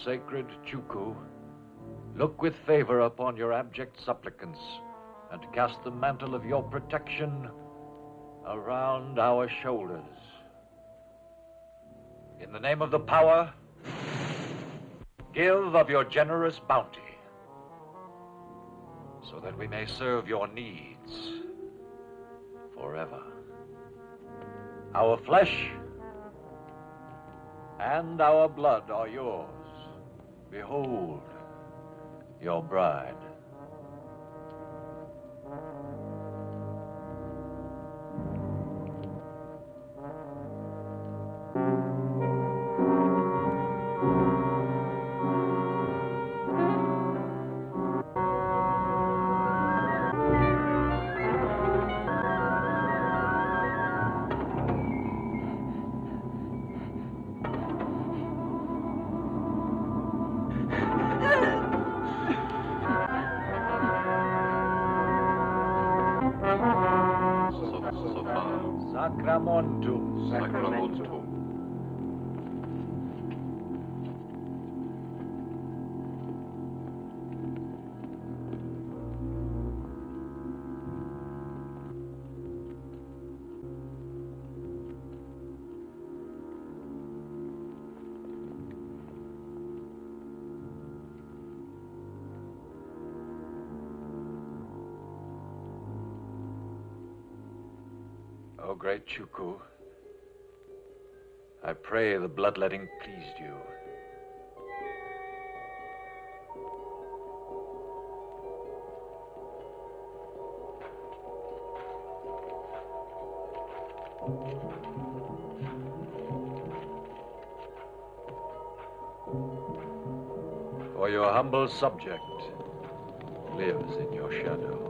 sacred Chuku, look with favor upon your abject supplicants, and cast the mantle of your protection around our shoulders. In the name of the power, give of your generous bounty, so that we may serve your needs forever. Our flesh and our blood are yours. Behold your bride. Sacramontum. Sacramontum. O great Chuku, I pray the bloodletting pleased you. For your humble subject lives in your shadow.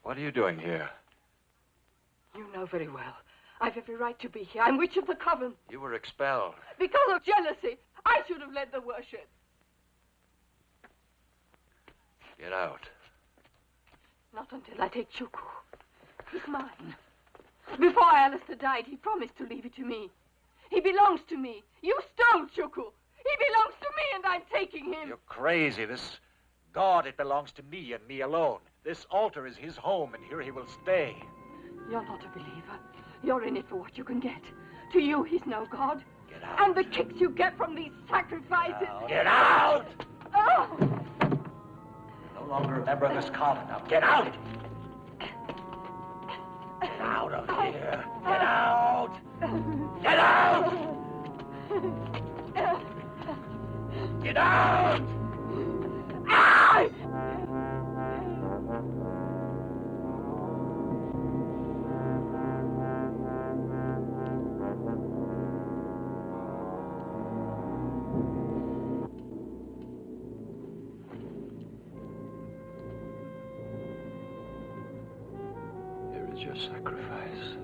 What are you doing here? You know very well. I've every right to be here. I'm Witch of the Coven. You were expelled. Because of jealousy. I should have led the worship. Get out. Not until I take Chuku. He's mine. Before Alistair died, he promised to leave it to me. He belongs to me. You stole Chuku. He belongs to me, and I'm taking him. You're crazy. This God, it belongs to me and me alone. This altar is his home, and here he will stay. You're not a believer. You're in it for what you can get. To you, he's no God. Get out. And the kicks you get from these sacrifices. Get out! Oh! No longer a member of this coven. Now get out! Get out of here! Get out! Get out! Get out! Ah! Here is your sacrifice.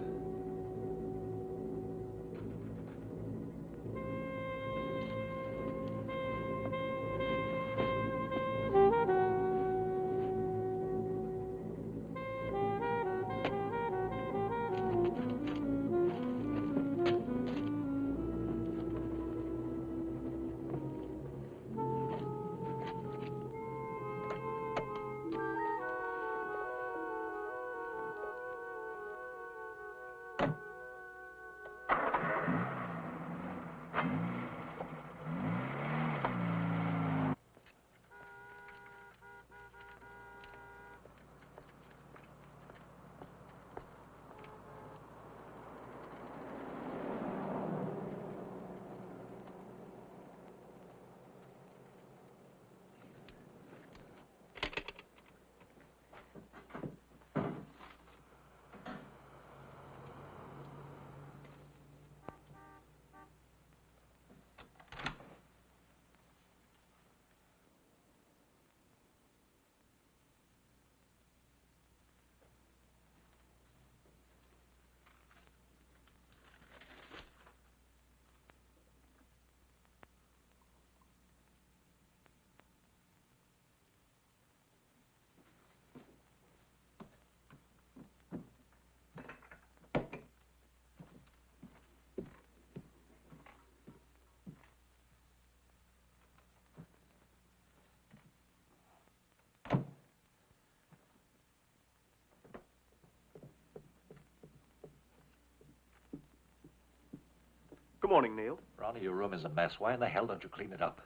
Good morning, Neil. Ronnie, your room is a mess. Why in the hell don't you clean it up?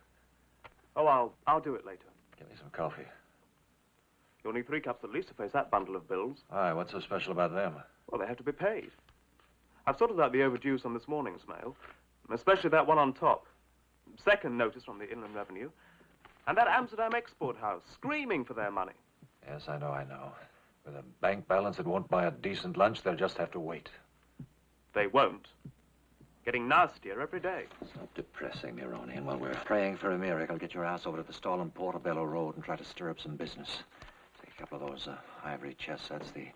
Oh, I'll do it later. Give me some coffee. You'll need 3 cups at least to face that bundle of bills. Why, what's so special about them? Well, they have to be paid. I've sorted out the overdues on this morning's mail, especially that one on top. Second notice from the Inland Revenue. And that Amsterdam export house, screaming for their money. Yes, I know. With a bank balance that won't buy a decent lunch, they'll just have to wait. They won't. Getting nastier every day. Stop depressing me, Ronnie. And while we're praying for a miracle, get your ass over to the stall on Portobello Road and try to stir up some business. Take a couple of those ivory chess sets, the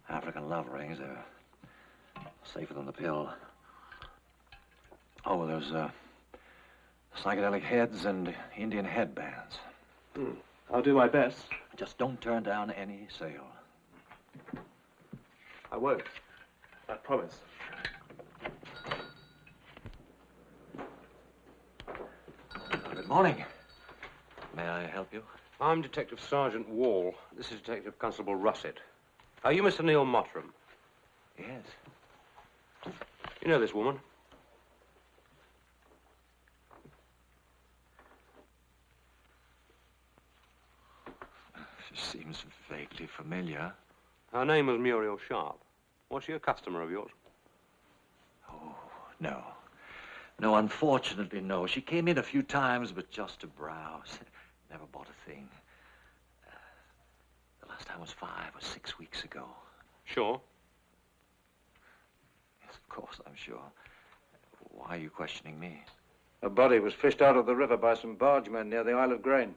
African love rings. They're safer than the pill. Oh, there's psychedelic heads and Indian headbands. I'll do my best. Just don't turn down any sale. I won't. I promise. Good morning. May I help you? I'm Detective Sergeant Wall. This is Detective Constable Russet. Are you Mr. Neil Mottram? Yes. You know this woman? She seems vaguely familiar. Her name was Muriel Sharp. Was she a customer of yours? Oh, no. No, unfortunately, no. She came in a few times, but just to browse. Never bought a thing. The last time was 5 or 6 weeks ago. Sure. Yes, of course, I'm sure. Why are you questioning me? A body was fished out of the river by some bargemen near the Isle of Grain.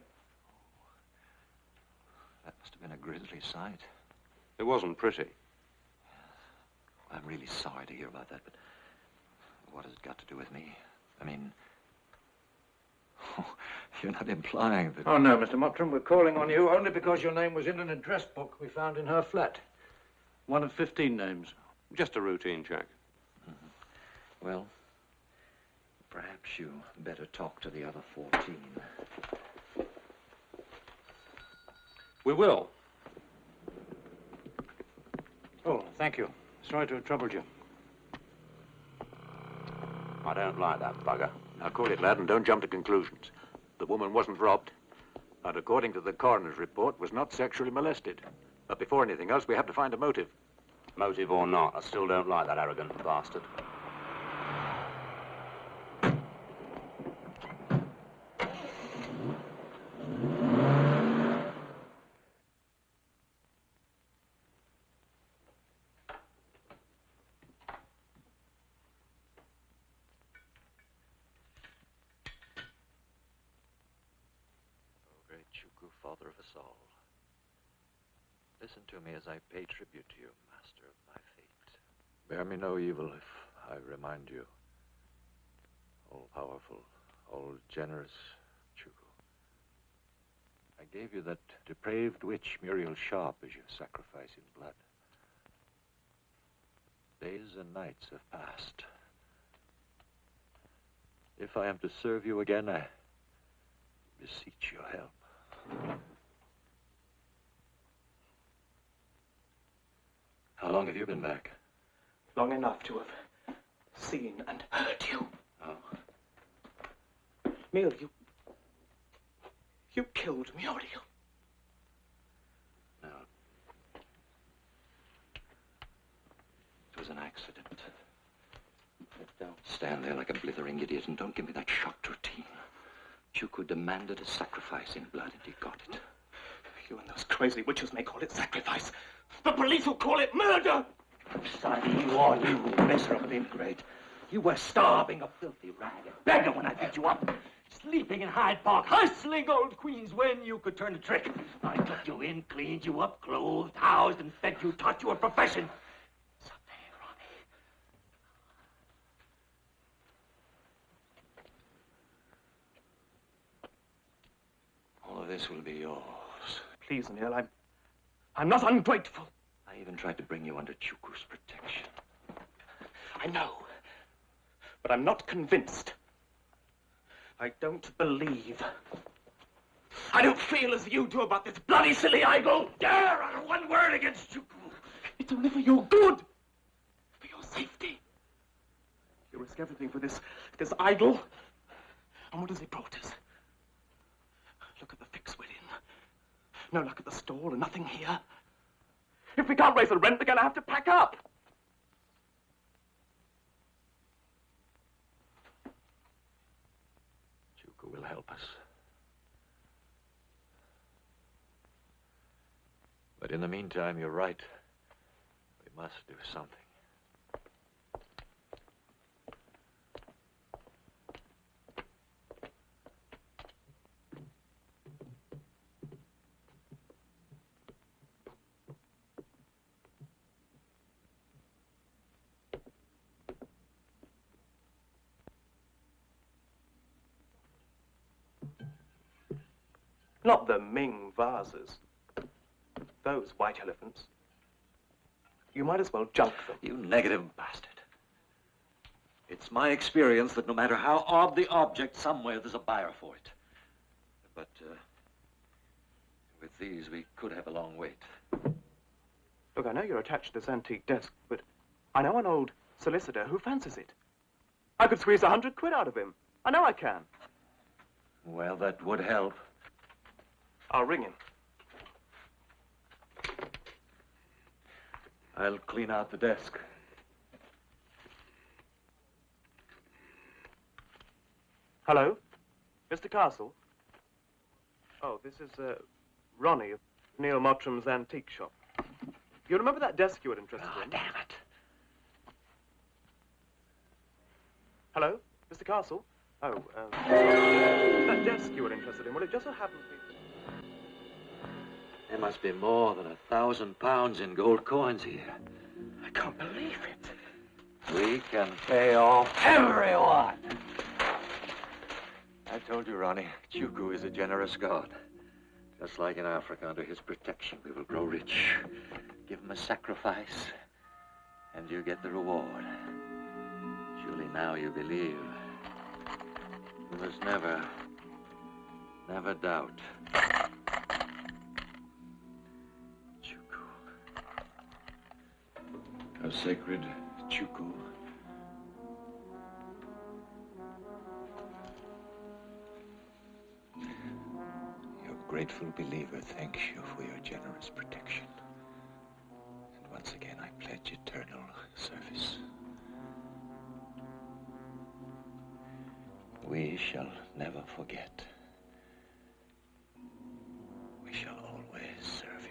That must have been a grisly sight. It wasn't pretty. I'm really sorry to hear about that, but what has it got to do with me? I mean, you're not implying that... Oh, no, Mr. Mottram, we're calling on you only because your name was in an address book we found in her flat. One of 15 names. Just a routine check. Mm-hmm. Well, perhaps you better talk to the other 14. We will. Oh, thank you. Sorry to have troubled you. I don't like that bugger. Now, cool it, lad, and don't jump to conclusions. The woman wasn't robbed, and according to the coroner's report, was not sexually molested. But before anything else, we have to find a motive. Motive or not, I still don't like that arrogant bastard. Father of us all. Listen to me as I pay tribute to you, master of my fate. Bear me no evil if I remind you, all-powerful, all-generous Chuku. I gave you that depraved witch, Muriel Sharp, as your sacrifice in blood. Days and nights have passed. If I am to serve you again, I beseech your help. How long have you been back? Long enough to have seen and heard you. Oh. Neil, you killed Muriel. No. It was an accident. Don't stand there like a blithering idiot and don't give me that shocked routine. Chuku demanded a sacrifice in blood, and he got it. You and those crazy witches may call it sacrifice. The police will call it murder! Son, you are, you miserable ingrate. You were starving, a filthy rag, a beggar when I picked you up. Sleeping in Hyde Park, hustling old queens when you could turn a trick. I took you in, cleaned you up, clothed, housed, and fed you, taught you a profession. Someday, Ronnie. All of this will be yours. Please, Neil, I'm not ungrateful. I even tried to bring you under Chuku's protection. I know, but I'm not convinced. I don't believe. I don't feel as you do about this bloody silly idol. Dare utter one word against Chuku. It's only for your good, for your safety. You risk everything for this idol. And what has it brought us? Look at the fix we're in. No luck at the stall and nothing here. If we can't raise the rent, we're going to have to pack up. Chuku will help us. But in the meantime, you're right. We must do something. Not the Ming vases. Those white elephants. You might as well junk them. You negative bastard. It's my experience that no matter how odd the object, somewhere there's a buyer for it. But, with these, we could have a long wait. Look, I know you're attached to this antique desk, but I know an old solicitor who fancies it. I could squeeze 100 quid out of him. I know I can. Well, that would help. I'll ring him. I'll clean out the desk. Hello? Mr. Castle? Oh, this is, Ronnie of Neil Mottram's antique shop. You remember that desk you were interested in? Damn it. Hello? Mr. Castle? Oh, that desk you were interested in, well, it just so happened to be... There must be more than £1,000 in gold coins here. I can't believe it. We can pay off everyone. I told you, Ronnie, Chuku is a generous god. Just like in Africa, under his protection, we will grow rich. Give him a sacrifice, and you get the reward. Surely now you believe. You must never doubt. Chuku. How sacred, Chuku. Your grateful believer thanks you for your generous protection. And once again, I pledge eternal service. We shall never forget. We shall always serve you.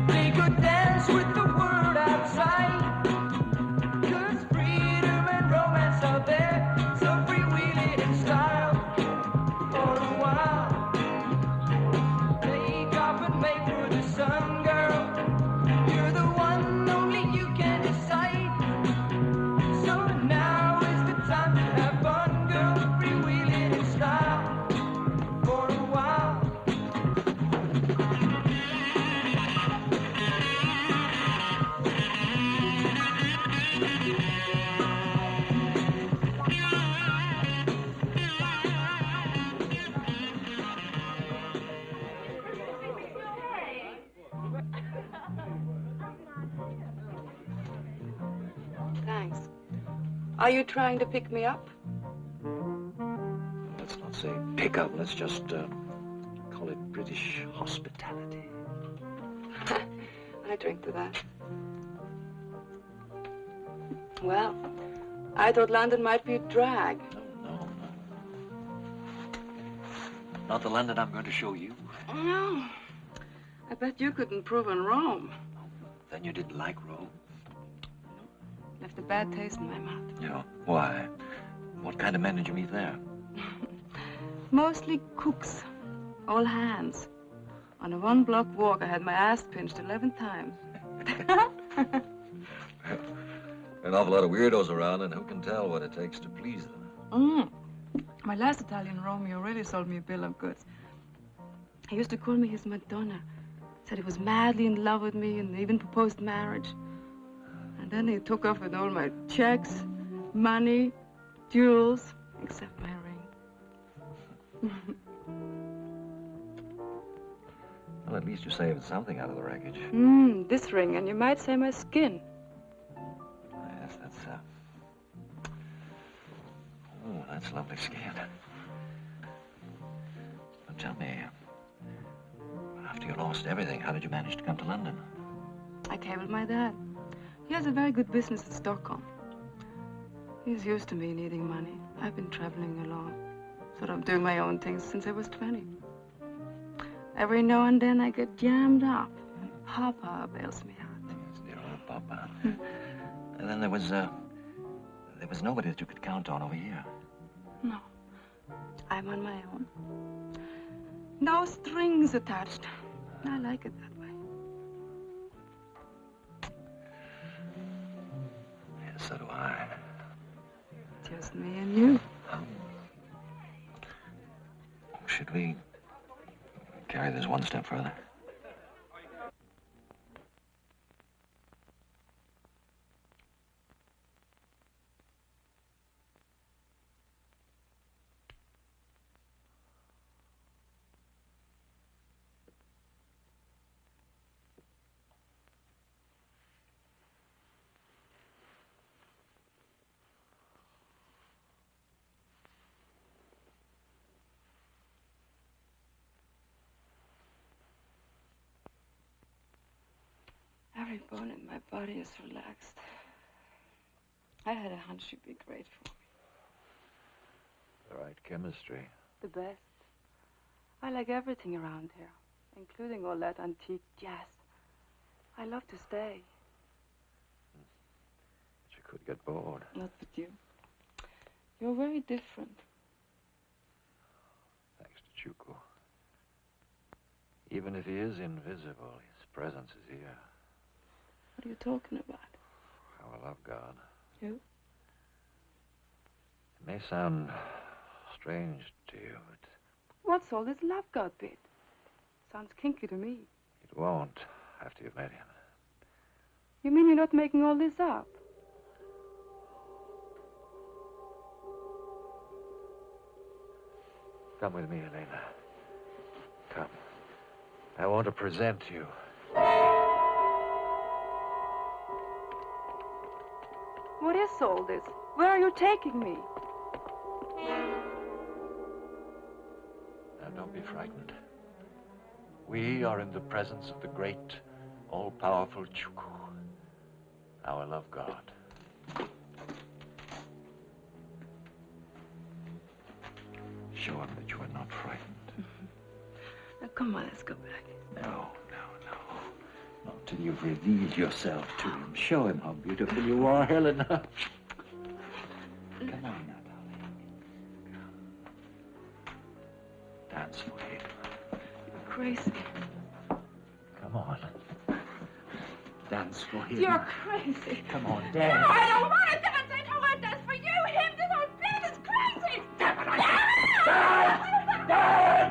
They could dance with the world outside. 'Cause freedom and romance are there. So freewheeling in style for a while. Take off and make for the sun, girl. You're the one, only you can decide. So now is the time to have fun, girl. Freewheeling in style for a while. Thanks. Are you trying to pick me up? Let's not say pick up, let's just call it British hospitality. I drink to that. Well, I thought London might be a drag. No. Not the London I'm going to show you. No. I bet you could improve on Rome. Then you didn't like Rome? Left a bad taste in my mouth. Yeah. Why? What kind of men did you meet there? Mostly cooks. All hands. On a one-block walk, I had my ass pinched 11 times. An awful lot of weirdos around, and who can tell what it takes to please them? My last Italian Romeo really sold me a bill of goods. He used to call me his Madonna. Said he was madly in love with me and even proposed marriage. And then he took off with all my checks, money, jewels, except my ring. Well, at least you saved something out of the wreckage. This ring, and you might say my skin. Yes, that's, Oh, that's lovely skin. Well, tell me, after you lost everything, how did you manage to come to London? I cabled my dad. He has a very good business in Stockholm. He's used to me needing money. I've been traveling along, sort of doing my own things since I was 20. Every now and then I get jammed up, and Papa bails me out. Yes, dear old Papa. And then there was nobody that you could count on over here. No, I'm on my own. No strings attached. I like it that way. Yes, so do I. Just me and you. Should we carry this one step further? Every bone in my body is relaxed. I had a hunch you'd be great for me. The right chemistry. The best. I like everything around here, including all that antique jazz. I love to stay. But you could get bored. Not with you. You're very different. Thanks to Chuku. Even if he is invisible, his presence is here. What are you talking about? How I love God. You? It may sound strange to you, but What's all this love God bit? Sounds kinky to me. it won't after you've met him. You mean you're not making all this up? Come with me, Elena. Come. I want to present you. What is all this? Where are you taking me? Now, don't be frightened. We are in the presence of the great, all-powerful Chuku, our love God. Show him that you are not frightened. Now, come on, let's go back. No. Not till you've revealed yourself to him. Show him how beautiful you are, Helena. Come on now, darling. Come. Dance for him. You're crazy. Come on. Dance for him. You're crazy. Come on, No, dance. I don't want to dance. I don't want to dance for you. Him, this whole thing is crazy. Dance!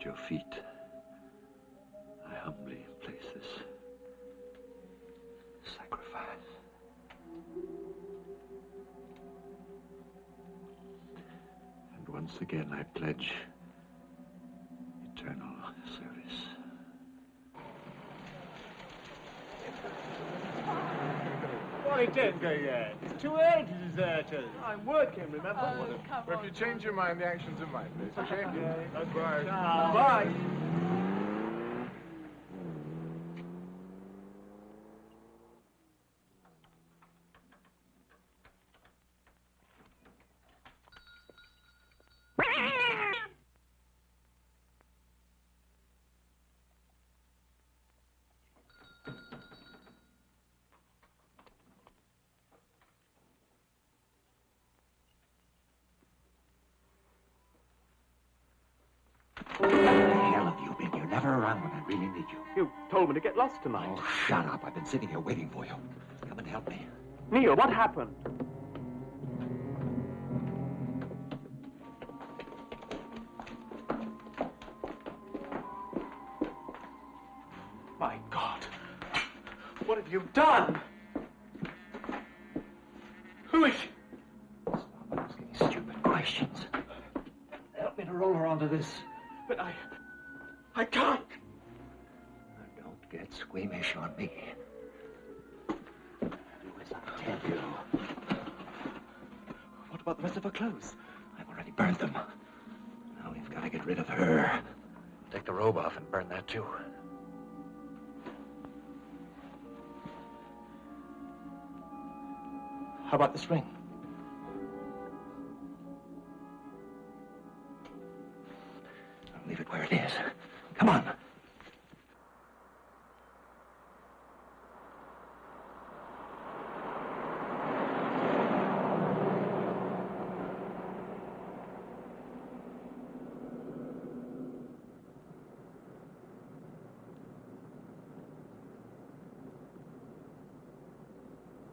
At your feet, I humbly place this sacrifice. And once again, I pledge eternal service. Well, it don't go yet. It's too early to desert us. I'm working, remember? Well, if you change your mind, the actions are my place, okay? Bye. Bye. Where the hell have you been? You're never around when I really need you. You told me to get lost tonight. Oh, shut up. I've been sitting here waiting for you. Come and help me. Neil, what happened? My God. What have you done? Who is she? Stop asking stupid questions. Help me to roll her onto this. But I can't. Now, don't get squeamish on me. Do as I tell you. What about the rest of her clothes? I've already burned them. Now we've got to get rid of her. Take the robe off and burn that too. How about this ring? I'll leave it where it is. Come on.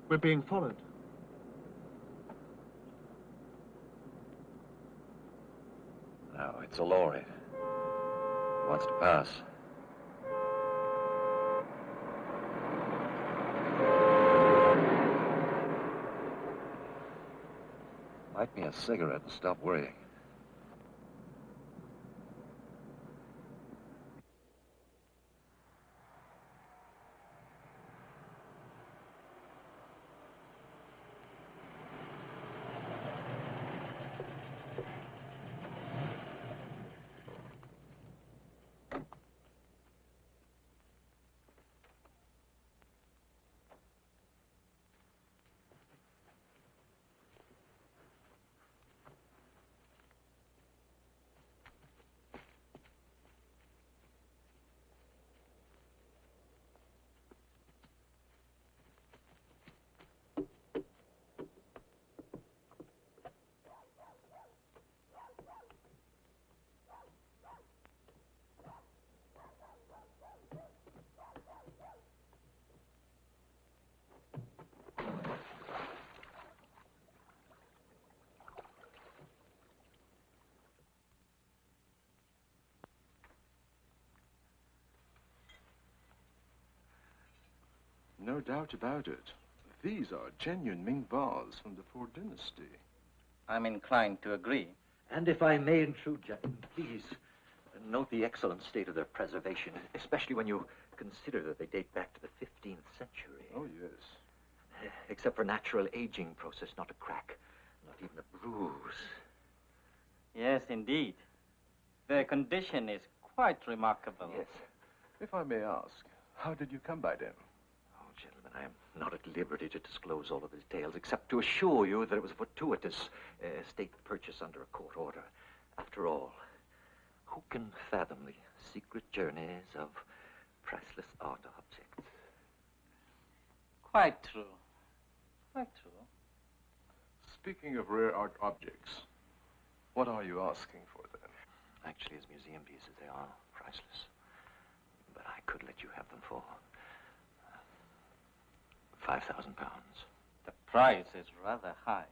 We're being followed. No, it's a lorry. It wants to pass. Light me a cigarette and stop worrying. No doubt about it. These are genuine Ming vase from the Ford dynasty. I'm inclined to agree. And if I may intrude, gentlemen, please note the excellent state of their preservation, especially when you consider that they date back to the 15th century. Oh, yes. Except for natural aging process, not a crack, not even a bruise. Yes, indeed. Their condition is quite remarkable. Yes. If I may ask, how did you come by them? Oh, gentlemen, I am not at liberty to disclose all of the details, except to assure you that it was a fortuitous state purchase under a court order. After all, who can fathom the secret journeys of priceless art objects? Quite true. Quite true. Speaking of rare art objects, what are you asking for them? Actually, as museum pieces, they are priceless. But I could let you have them for £5,000. The price is rather high.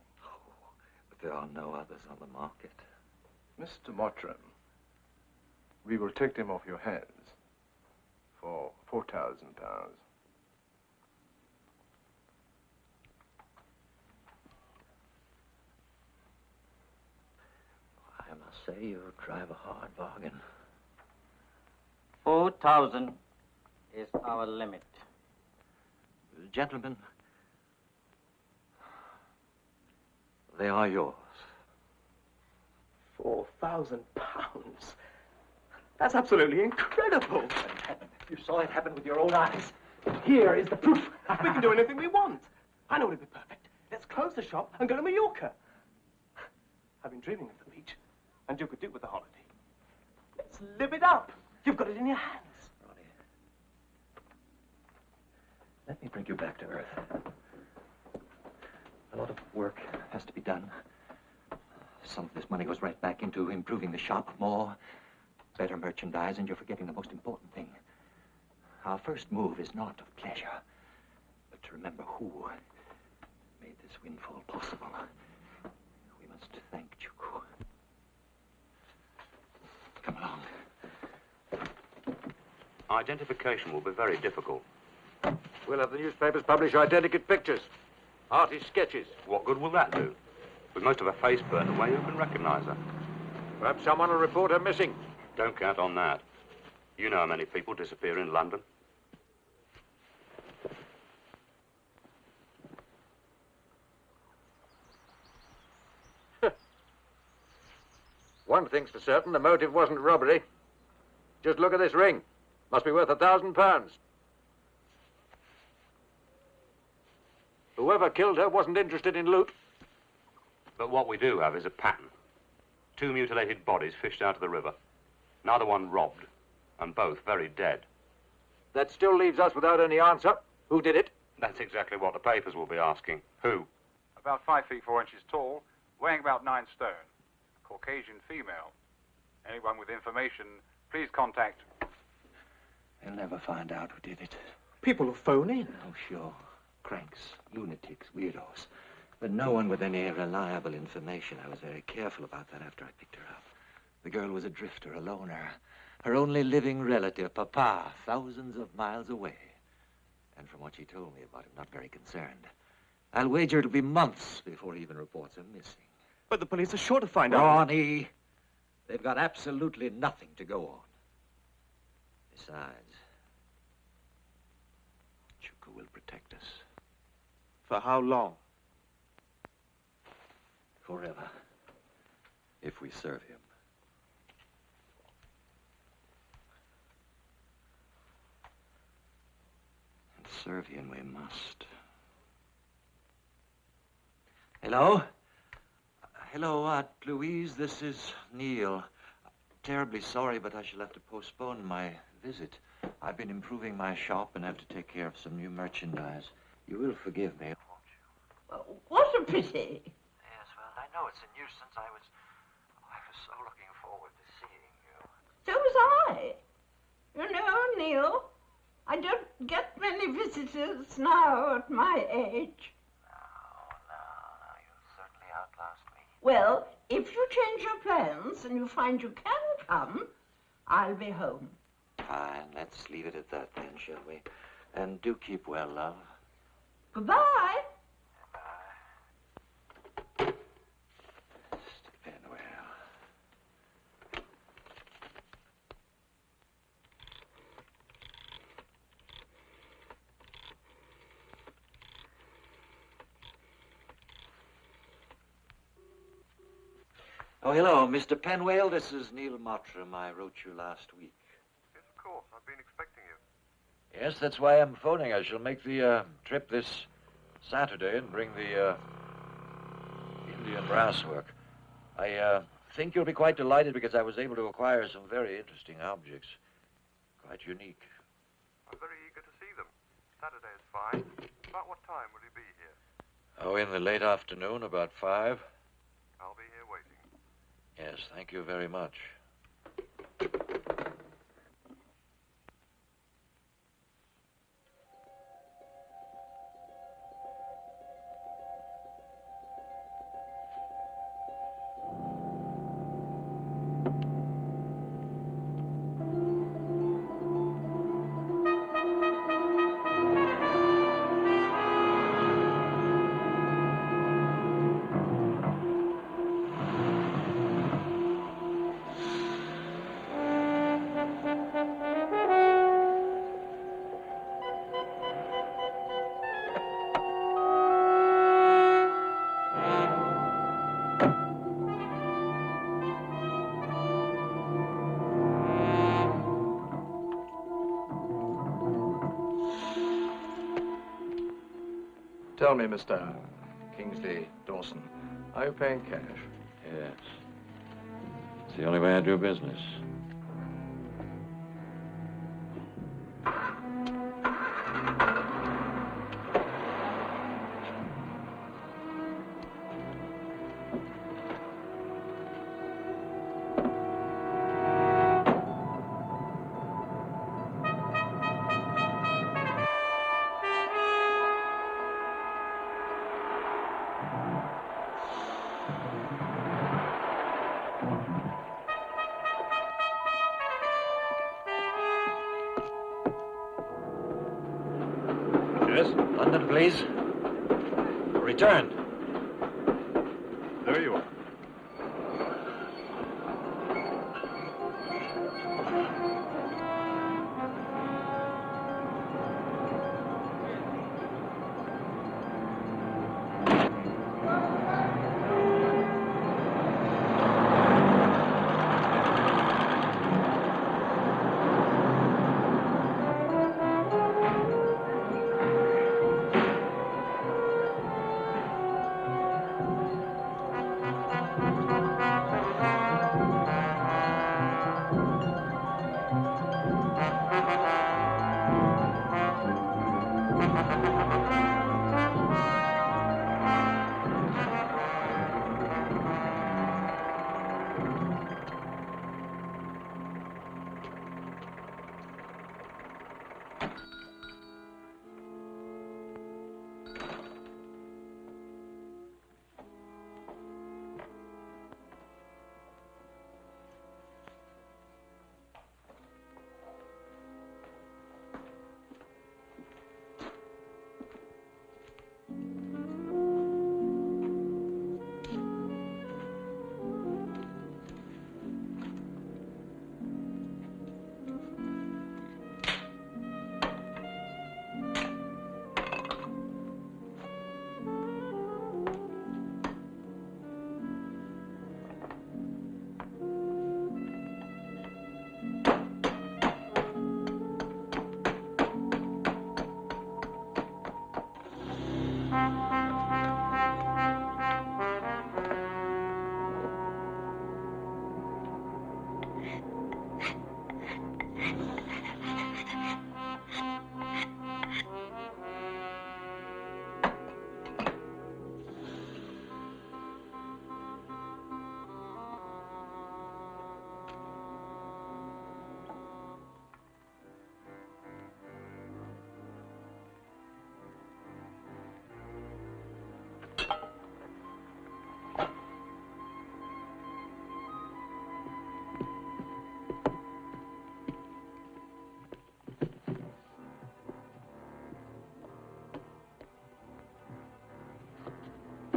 But there are no others on the market. Mr. Mottram, we will take them off your hands for £4,000. I must say you drive a hard bargain. 4,000 is our limit. Gentlemen, they are yours. £4,000. That's absolutely incredible. You saw it happen with your own eyes. Here is the proof. We can do anything we want. I know it'll be perfect. Let's close the shop and go to Mallorca. I've been dreaming of the beach, and you could do with a holiday. Let's live it up. You've got it in your hands. Ronnie, let me bring you back to earth. A lot of work has to be done. Some of this money goes right back into improving the shop, more, better merchandise, and you're forgetting the most important thing. Our first move is not of pleasure, but to remember who made this windfall possible. We must thank Chuku. Come along. Identification will be very difficult. We'll have the newspapers publish identikit pictures, artist sketches. What good will that do? With most of her face burned away, who can recognize her? Perhaps someone will report her missing. Don't count on that. You know how many people disappear in London. One thing's for certain, the motive wasn't robbery. Just look at this ring. Must be worth £1,000. Whoever killed her wasn't interested in loot. But what we do have is a pattern. 2 mutilated bodies fished out of the river. Neither one robbed, and both very dead. That still leaves us without any answer. Who did it? That's exactly what the papers will be asking. Who? About 5 feet 4 inches tall, weighing about 9 stone. Caucasian female. Anyone with information, please contact. They'll never find out who did it. People will phone in. Oh, sure. Cranks, lunatics, weirdos. But no one with any reliable information. I was very careful about that after I picked her up. The girl was a drifter, a loner. Her only living relative, Papa, thousands of miles away. And from what she told me about him, not very concerned. I'll wager it'll be months before he even reports her missing. But the police are sure to find out. Ronnie, they've got absolutely nothing to go on. Besides, Chuku will protect us. For how long? Forever. If we serve him. And serve him we must. Hello? Hello, Aunt Louise. This is Neil. Terribly sorry, but I shall have to postpone my visit. I've been improving my shop and have to take care of some new merchandise. You will forgive me, won't you? What a pity. Yes, well, I know it's a nuisance. I was so looking forward to seeing you. So was I. You know, Neil, I don't get many visitors now at my age. No, you'll certainly outlast me. Well, if you change your plans and you find you can come, I'll be home. Fine, let's leave it at that then, shall we? And do keep well, love. Goodbye. Bye. Mr. Penwell. Oh, hello, Mr. Penwell. This is Neil Mottram. I wrote you last week. Yes, of course. I've been expecting you. Yes, that's why I'm phoning. I shall make the trip this Saturday and bring the Indian brass work. I think you'll be quite delighted because I was able to acquire some very interesting objects. Quite unique. I'm very eager to see them. Saturday is fine. About what time will you be here? Oh, in the late afternoon, about 5. I'll be here waiting. Yes, thank you very much. Tell me, Mr. Kingsley Dawson, are you paying cash? Yes. It's the only way I do business. Yes? London, please. Returned. There you are.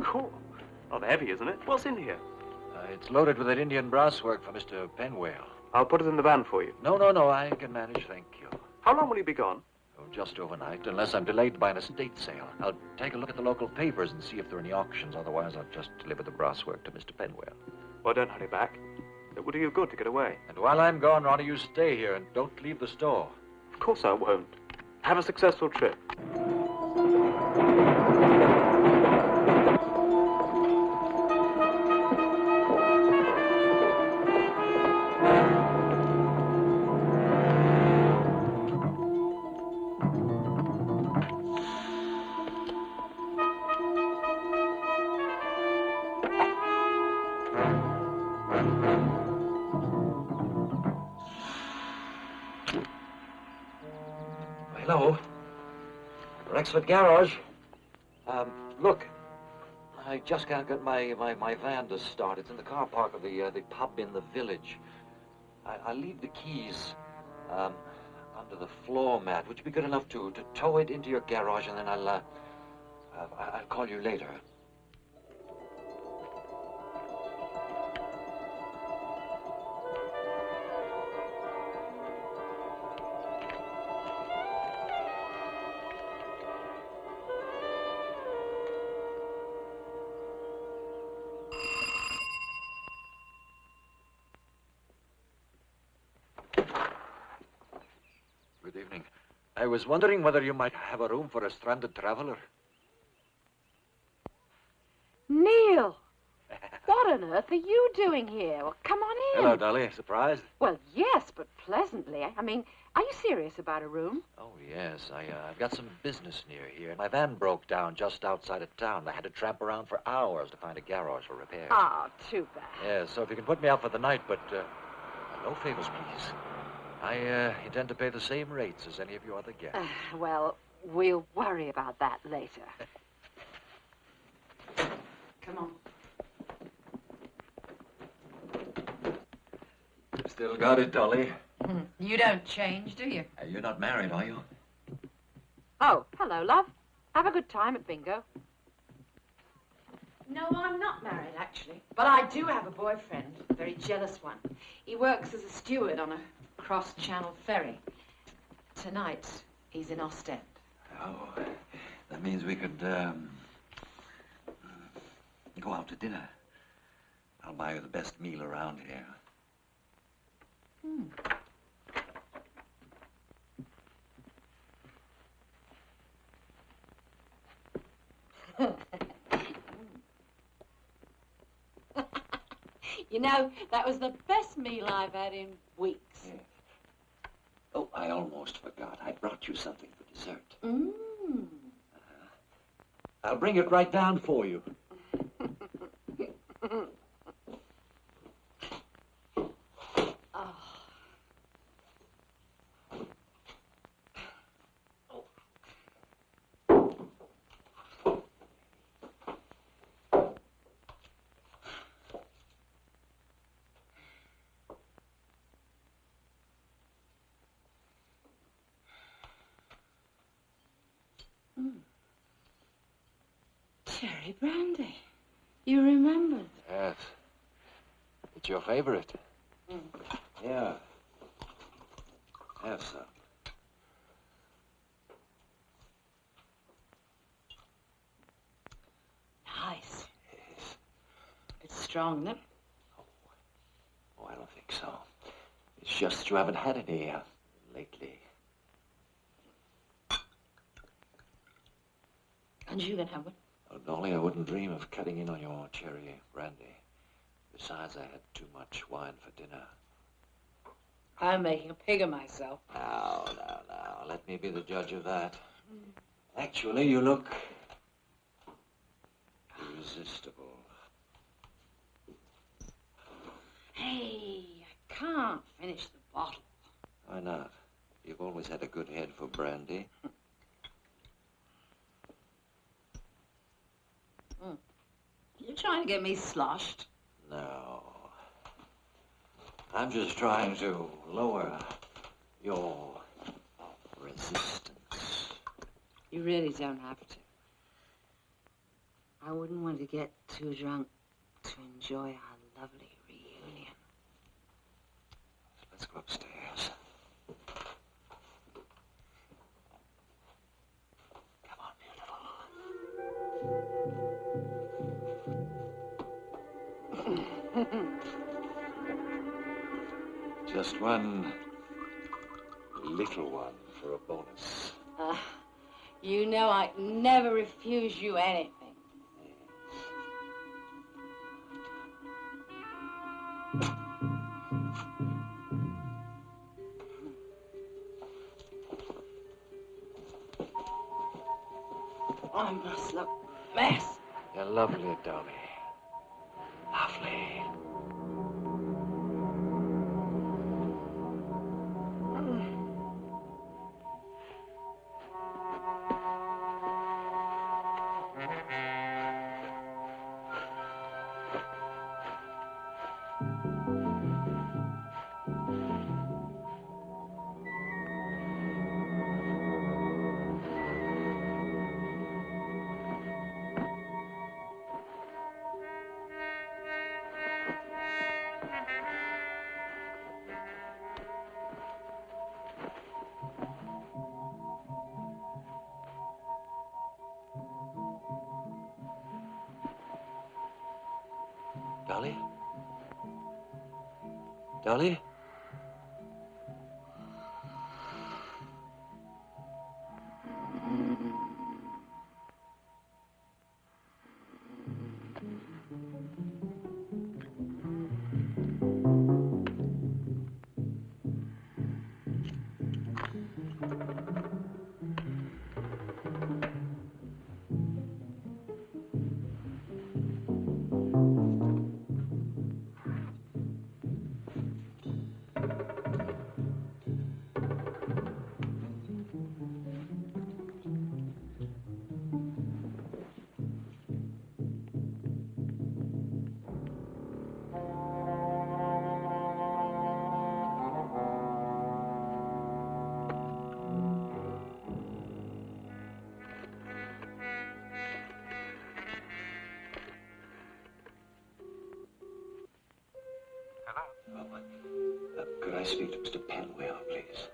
Cool. Rather heavy, isn't it? What's in here? It's loaded with that Indian brass work for Mr. Penwale. I'll put it in the van for you. No, I can manage, thank you. How long will you be gone? Oh, just overnight, unless I'm delayed by an estate sale. I'll take a look at the local papers and see if there are any auctions. Otherwise, I'll just deliver the brass work to Mr. Penwale. Well, don't hurry back. It will do you good to get away. And while I'm gone, Ronnie, you stay here and don't leave the store. Of course I won't. Have a successful trip. Hello. Rexford Garage. Look, I just can't get my van to start. It's in the car park of the pub in the village. I'll leave the keys under the floor mat. Would you be good enough to tow it into your garage, and then I'll call you later. Good evening. I was wondering whether you might have a room for a stranded traveler. earth are you doing here? Well, come on in. Hello, Dolly. Surprised? Well, yes, but pleasantly. I mean, are you serious about a room? Oh, yes. I've got some business near here. My van broke down just outside of town. I had to tramp around for hours to find a garage for repairs. Oh, too bad. Yes, so if you can put me up for the night, but no favors, please. I intend to pay the same rates as any of your other guests. Well, we'll worry about that later. Come on. Still got it, Dolly. You don't change, do you? You're not married, are you? Oh, hello, love. Have a good time at bingo. No, I'm not married, actually. But I do have a boyfriend, a very jealous one. He works as a steward on a cross-channel ferry. Tonight, he's in Ostend. Oh, that means we could, go out to dinner. I'll buy you the best meal around here. You know, that was the best meal I've had in weeks. Yes. Oh, I almost forgot. I brought you something for dessert. I'll bring it right down for you. Cherry brandy. You remembered. Yes. It's your favorite. Yeah. Have some. Nice. Yes. It's strong, isn't it? Oh, I don't think so. It's just you haven't had any lately. And you can have one. Oh, Dolly, I wouldn't dream of cutting in on your cherry brandy. Besides, I had too much wine for dinner. I'm making a pig of myself. Now. Let me be the judge of that. Actually, you look irresistible. Hey, I can't finish the bottle. Why not? You've always had a good head for brandy. You're trying to get me sloshed. No. I'm just trying to lower your resistance. You really don't have to. I wouldn't want to get too drunk to enjoy our lovely reunion. Let's go upstairs. Come on, beautiful. Just one little one for a bonus. You know I'd never refuse you anything. I must look a mess. You're lovely, Dolly. Lovely. Dolly? Dolly? I speak to Mr. Penwell, please?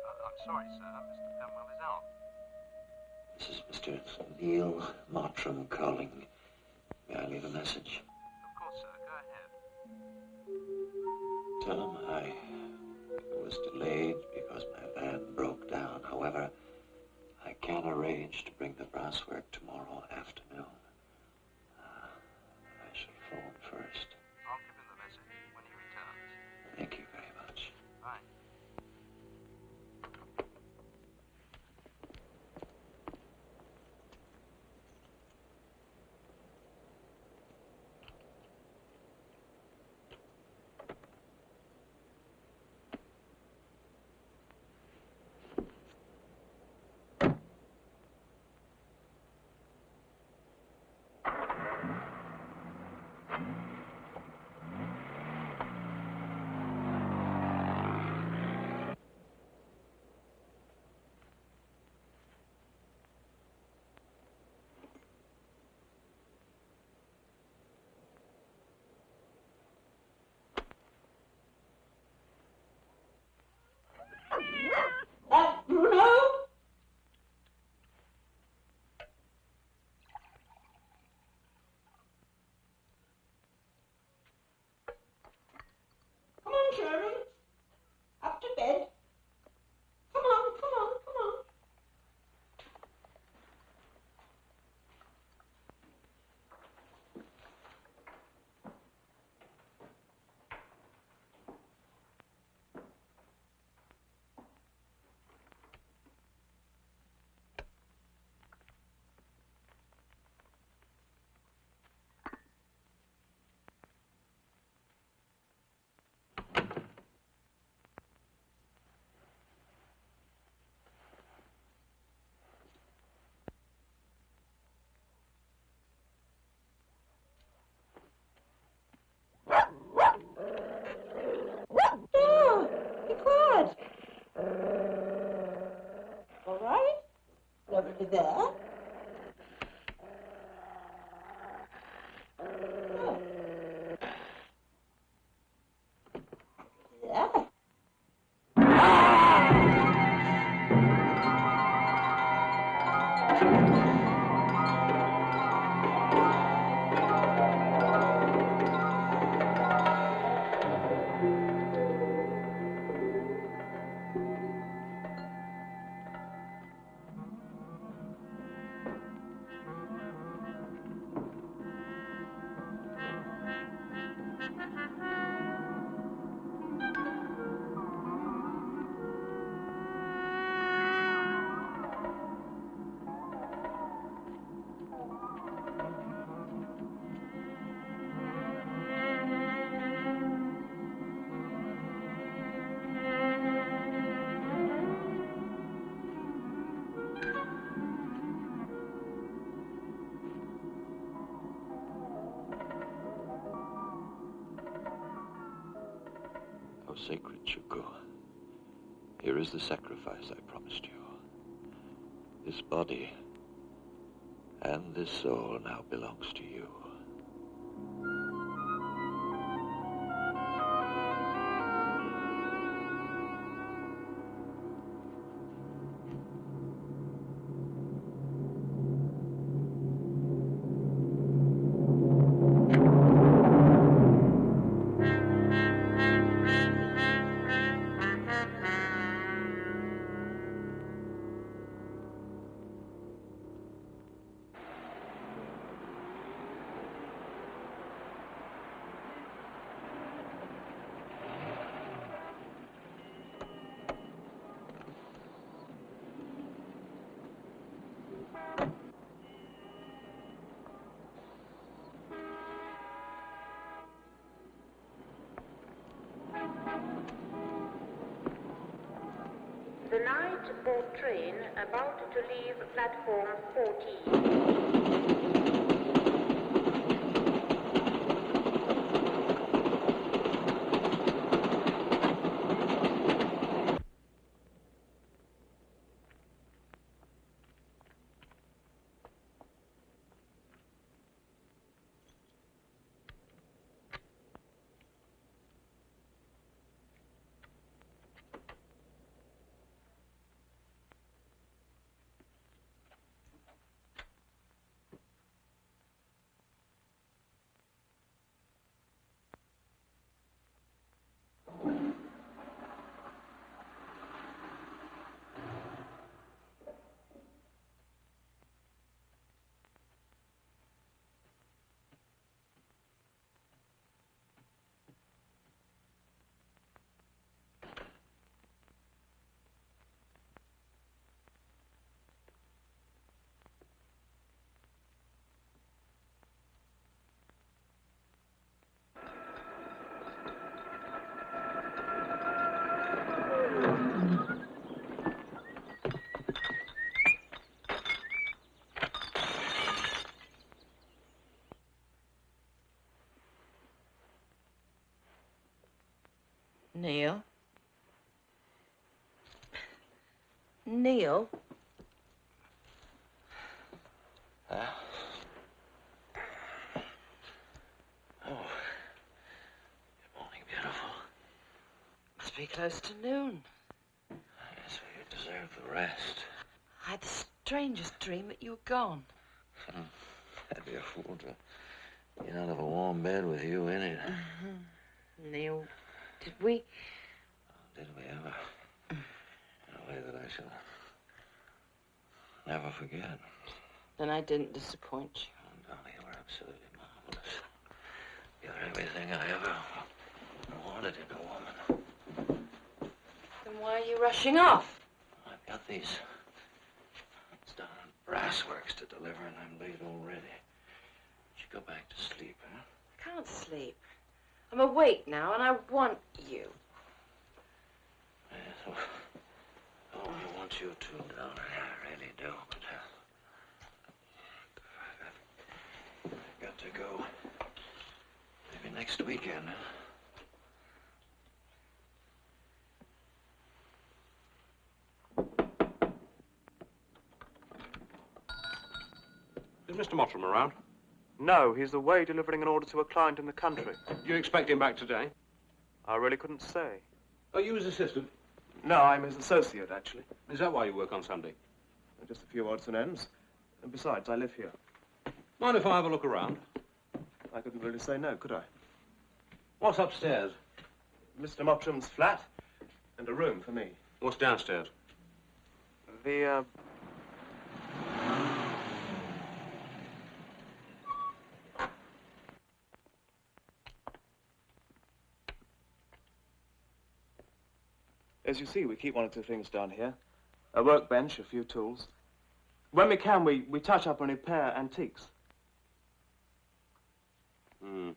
I'm sorry, sir. Mr. Penwell is out. This is Mr. Neil Mottram calling. May I leave a message? Of course, sir. Go ahead. Tell him I was delayed because my van broke down. However, I can arrange to bring the brass work tomorrow afternoon. I shall phone first. I'll give him the message when he returns. Thank you very much. Bye. Bruno? Come on, Sherman. Up to bed. Come on, come on, come on. Oh, be quiet. All right. Nobody there. Oh. Yeah. Oh, sacred Chuko, here is the sacrifice I promised you. This body and this soul now belongs to you. The night boat train about to leave platform 14. Neil? Huh? Oh. Good morning, beautiful. Must be close to noon. Yes, well, you deserve the rest. I had the strangest dream that you were gone. I'd be a fool to get out of a warm bed with you in it. Neil, did we? Did we ever? In a way that I shall never forget. Then I didn't disappoint you. Oh, darling, you were absolutely marvelous. You're everything I ever wanted in a woman. Then why are you rushing off? I've got these stone brass works to deliver, and I'm late already. You should go back to sleep, huh? I can't sleep. I'm awake now, and I want you. Yes, well, oh, I want you to, darling. I really do, but I've got to go. Maybe next weekend. Is Mr. Mottram around? No, he's away delivering an order to a client in the country. Do you expect him back today? I really couldn't say. Are you his assistant? No, I'm his associate, actually. Is that why you work on Sunday? Just a few odds and ends. And besides, I live here. Mind if I have a look around? I couldn't really say no, could I? What's upstairs? Mr. Mottram's flat and a room for me. What's downstairs? The, As you see, we keep one or two things down here. A workbench, a few tools. When we can, we touch up and repair antiques. Hmm.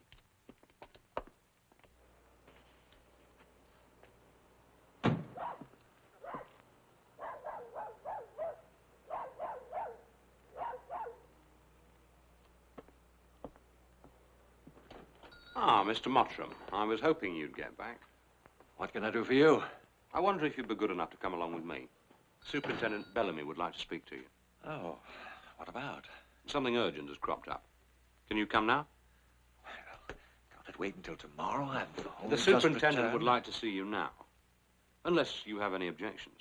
Ah, Mr. Mottram. I was hoping you'd get back. What can I do for you? I wonder if you'd be good enough to come along with me. Superintendent Bellamy would like to speak to you. Oh, what about? Something urgent has cropped up. Can you come now? Can't it wait until tomorrow? I've only The just superintendent returned. would like to see you now. Unless you have any objections.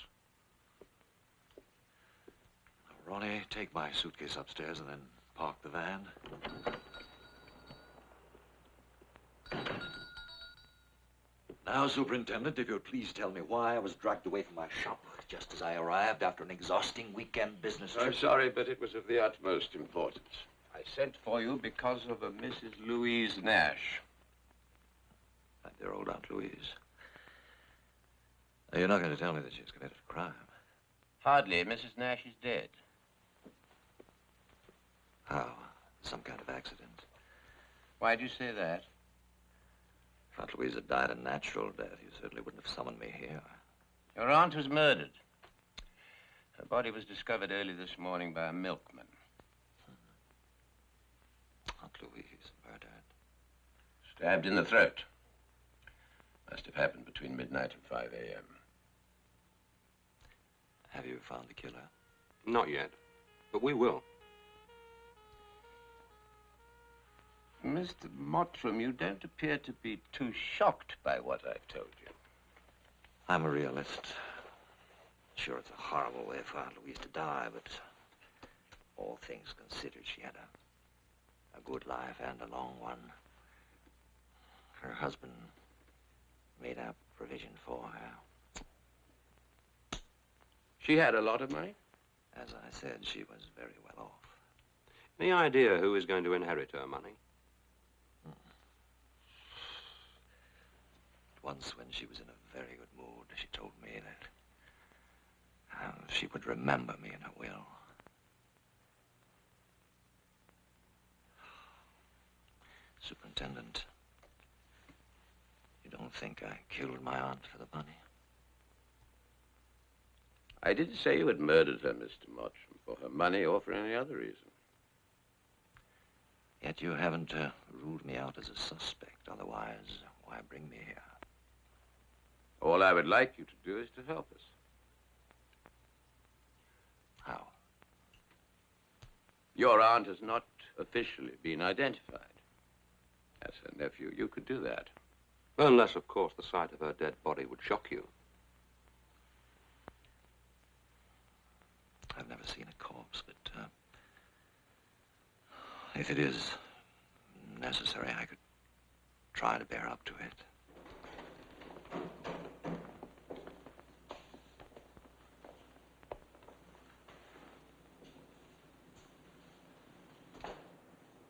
Ronnie, take my suitcase upstairs and then park the van. Now, Superintendent, if you'll please tell me why I was dragged away from my shop just as I arrived after an exhausting weekend business trip. I'm sorry, but it was of the utmost importance. I sent for you because of a Mrs. Louise Nash. My dear old Aunt Louise. Now, you're not going to tell me that she's committed a crime. Hardly. Mrs. Nash is dead. How? Some kind of accident. Why do you say that? If Aunt Louise had died a natural death, you certainly wouldn't have summoned me here. Your aunt was murdered. Her body was discovered early this morning by a milkman. Aunt Louise murdered. Stabbed in the throat. Must have happened between midnight and 5 a.m. Have you found the killer? Not yet, but we will. Mr. Mottram, you don't appear to be too shocked by what I've told you. I'm a realist. Sure, it's a horrible way for Aunt Louise to die, but all things considered, she had a good life and a long one. Her husband made a provision for her. She had a lot of money? As I said, she was very well off. Any idea who is going to inherit her money? Once, when she was in a very good mood, she told me that she would remember me in her will. Superintendent, you don't think I killed my aunt for the money? I didn't say you had murdered her, Mr. Mottram, for her money or for any other reason. Yet you haven't ruled me out as a suspect. Otherwise, why bring me here? All I would like you to do is to help us. Your aunt has not officially been identified. As her nephew, you could do that. Unless, of course, the sight of her dead body would shock you. I've never seen a corpse, but if it is necessary, I could try to bear up to it.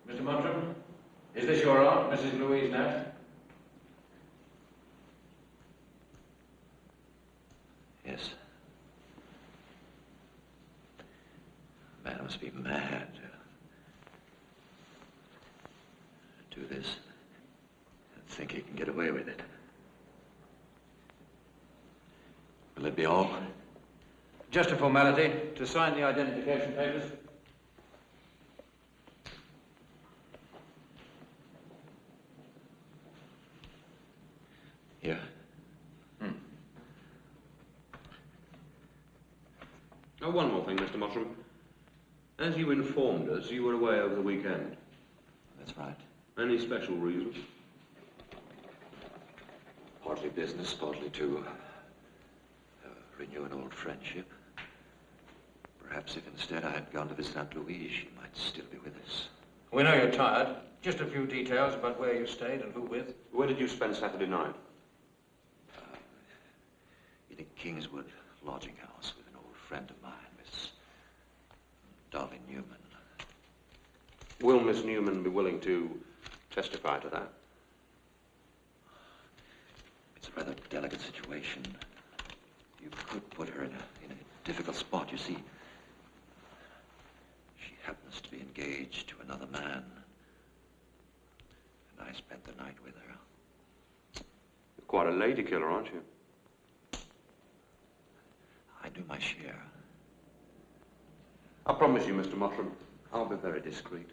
Mr. Montrum, is this your aunt, Mrs. Louise Nash? Yes. A man must be mad to do this and think he can get away with it. Will it be all? Just a formality to sign the identification papers. Here. Oh, one more thing, Mr. Mottram. As you informed us, you were away over the weekend. That's right. Any special reason? Partly business, partly to renew an old friendship. Perhaps if instead I had gone to visit Aunt Louise, she might still be with us. We know you're tired. Just a few details about where you stayed and who with. Where did you spend Saturday night? In a Kingswood lodging house with an old friend of mine, Miss Dolly Newman. Will Miss Newman be willing to testify to that? It's a rather delicate situation. You could put her in a difficult spot. You see, she happens to be engaged to another man. And I spent the night with her. You're quite a lady killer, aren't you? I do my share. I promise you, Mr. Mottram, I'll be very discreet.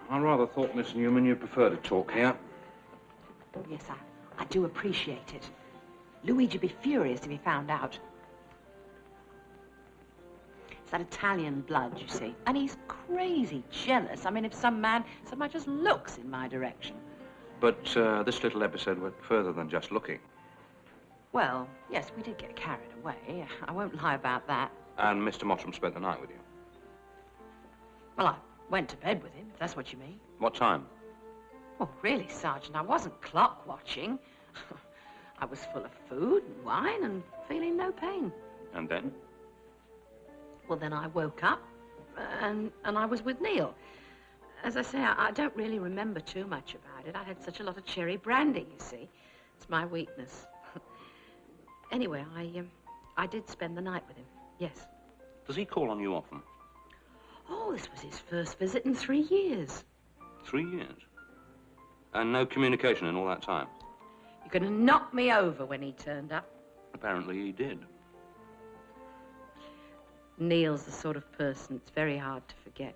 I rather thought, Miss Newman, you'd prefer to talk here. Oh, yes, I do appreciate it. Luigi'd be furious if he found out. It's that Italian blood, you see. And he's crazy jealous. I mean, if some man just looks in my direction. But this little episode went further than just looking. Well, yes, we did get carried away. I won't lie about that. And Mr. Mottram spent the night with you? Well, I went to bed with him, if that's what you mean. What time? Oh, really, Sergeant, I wasn't clock watching. I was full of food and wine and feeling no pain. And then? Well, then I woke up and I was with Neil. As I say, I don't really remember too much about it. I had such a lot of cherry brandy, you see. It's my weakness. Anyway, I did spend the night with him, yes. Does he call on you often? Oh, this was his first visit in 3 years. 3 years? And no communication in all that time? You're going to knock me over when he turned up. Apparently he did. Neil's the sort of person it's very hard to forget.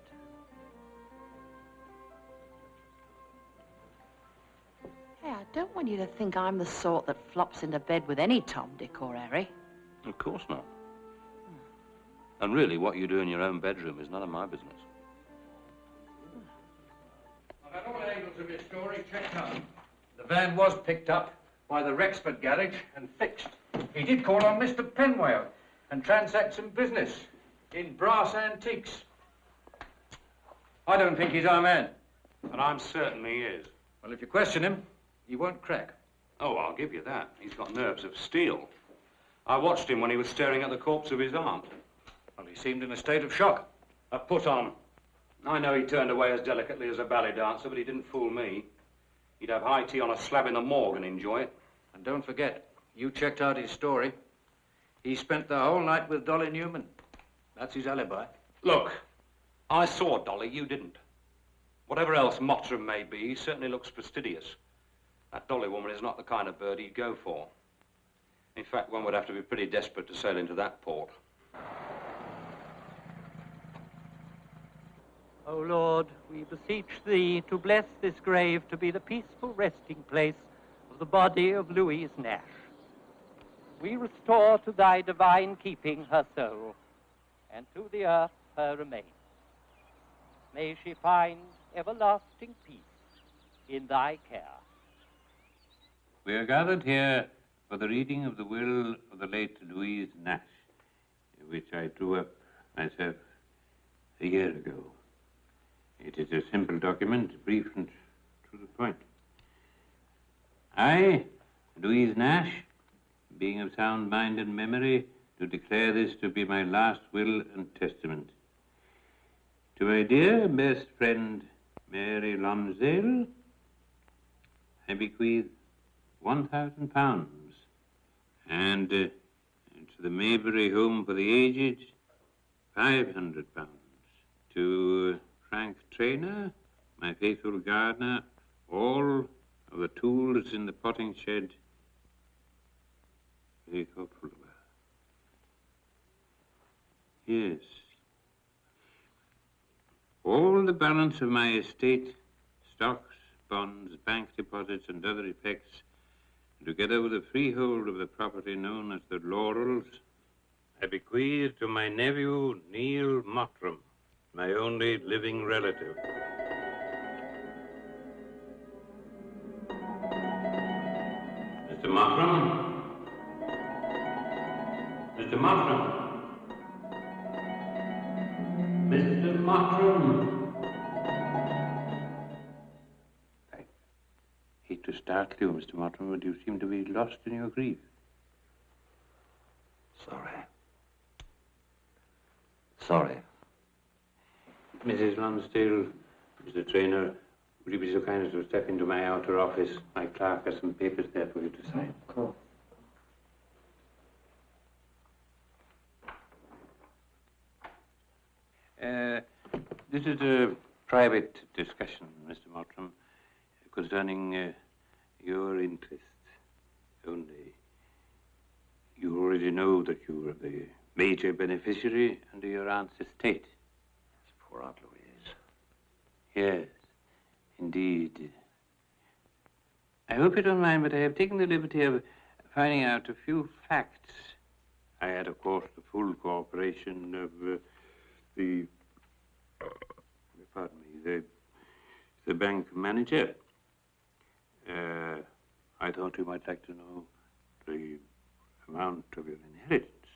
Hey, I don't want you to think I'm the sort that flops into bed with any Tom, Dick, or Harry. Of course not. And really, what you do in your own bedroom is none of my business. I've had all angles of your story checked out. The van was picked up by the Rexford garage and fixed. He did call on Mr. Penwale and transact some business in brass antiques. I don't think he's our man. And I'm certain he is. Well, if you question him, he won't crack. Oh, I'll give you that. He's got nerves of steel. I watched him when he was staring at the corpse of his aunt. Well, he seemed in a state of shock. A put-on. I know he turned away as delicately as a ballet dancer, but he didn't fool me. He'd have high tea on a slab in the morgue and enjoy it. And don't forget, you checked out his story. He spent the whole night with Dolly Newman. That's his alibi. Look, I saw Dolly, you didn't. Whatever else Mottram may be, he certainly looks fastidious. That Dolly woman is not the kind of bird he'd go for. In fact, one would have to be pretty desperate to sail into that port. O Lord, we beseech thee to bless this grave to be the peaceful resting place of the body of Louise Nash. We restore to thy divine keeping her soul, and to the earth her remains. May she find everlasting peace in thy care. We are gathered here for the reading of the will of the late Louise Nash, which I drew up myself a year ago. It is a simple document, brief and to the point. I, Louise Nash, being of sound mind and memory, do declare this to be my last will and testament. To my dear best friend, Mary Lonsdale, I bequeath £1,000, and to the Maybury Home for the Aged, £500. To Frank Trainer, my faithful gardener, all of the tools in the potting shed. Very thoughtful of her. Yes. All the balance of my estate, stocks, bonds, bank deposits, and other effects, together with the freehold of the property known as the Laurels, I bequeath to my nephew, Neil Mottram, my only living relative. Mr. Mottram? Mr. Mottram? Mr. Mottram? I hate to startle you, Mr. Mottram, but you seem to be lost in your grief. Sorry. Mrs. Lonsdale, Mr. Trainer, would you be so kind as to step into my outer office? My clerk has some papers there for you to sign. Of course. This is a private discussion, Mr. Mottram, concerning your interests only. You already know that you are the major beneficiary under your aunt's estate. Poor Aunt Louise. Yes, indeed. I hope you don't mind, but I have taken the liberty of finding out a few facts. I had, of course, the full cooperation of the bank manager. I thought you might like to know the amount of your inheritance.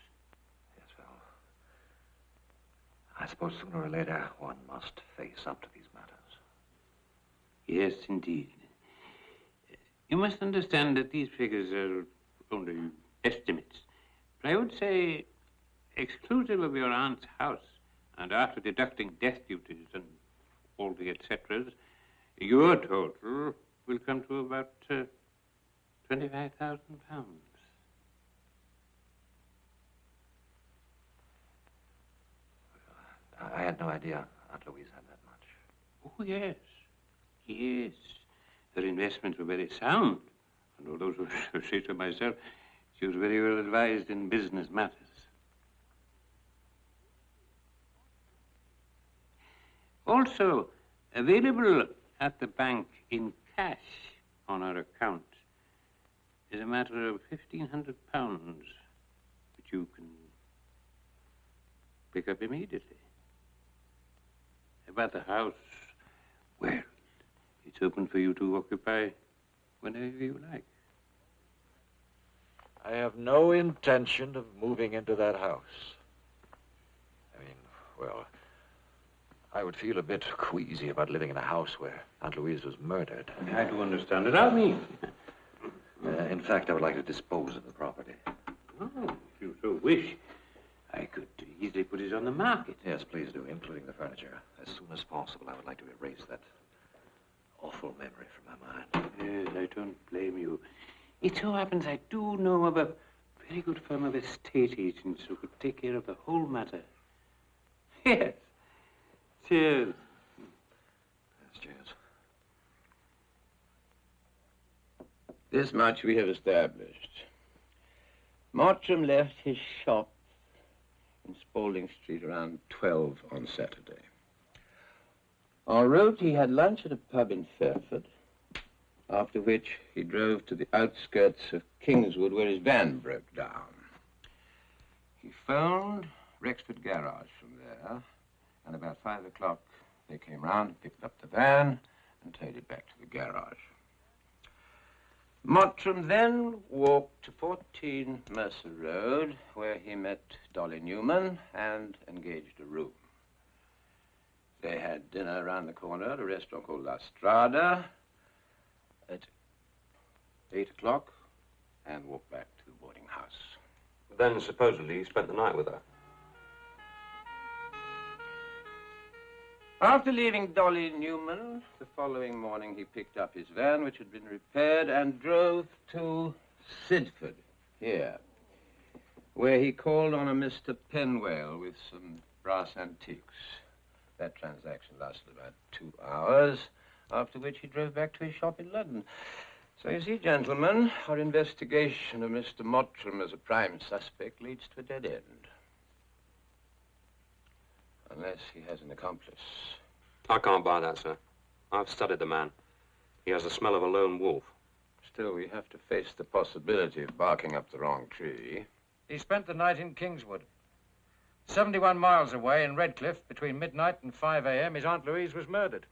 Yes, well, I suppose sooner or later one must face up to these matters. Yes, indeed. You must understand that these figures are only estimates. But I would say, exclusive of your aunt's house, and after deducting death duties and all the et ceteras, your total will come to about £25,000. I had no idea Aunt Louise had that much. Oh, yes. Yes. Her investments were very sound. And although, so say so myself, she was very well advised in business matters. Also, available at the bank in cash on her account is a matter of £1,500, which you can pick up immediately. About the house, well, it's open for you to occupy whenever you like. I have no intention of moving into that house. I mean, well, I would feel a bit queasy about living in a house where Aunt Louise was murdered. I do understand it. I mean... in fact, I would like to dispose of the property. Oh, if you so wish, I could easily put it on the market. Yes, please do, including the furniture. As soon as possible, I would like to erase that awful memory from my mind. Yes, I don't blame you. It so happens I do know of a very good firm of estate agents who could take care of the whole matter. Yes. Cheers. Yes, cheers. This much we have established. Mottram left his shop in Spalding Street around 12 on Saturday. En route, he had lunch at a pub in Fairford. after which he drove to the outskirts of Kingswood where his van broke down. He phoned Rexford Garage from there, and about 5 o'clock they came round and picked up the van and towed it back to the garage. Mottram then walked to 14 Mercer Road, where he met Dolly Newman and engaged a room. They had dinner around the corner at a restaurant called La Strada at 8 o'clock and walked back to the boarding house. Then supposedly he spent the night with her. After leaving Dolly Newman, the following morning he picked up his van, which had been repaired, and drove to Sidford, here, where he called on a Mr. Penwale with some brass antiques. That transaction lasted about 2 hours, after which he drove back to his shop in London. So you see, gentlemen, our investigation of Mr. Mottram as a prime suspect leads to a dead end. Unless he has an accomplice. I can't buy that, sir. I've studied the man. He has the smell of a lone wolf. Still, we have to face the possibility of barking up the wrong tree. He spent the night in Kingswood. 71 miles away in Redcliffe, between midnight and 5 a.m., his Aunt Louise was murdered.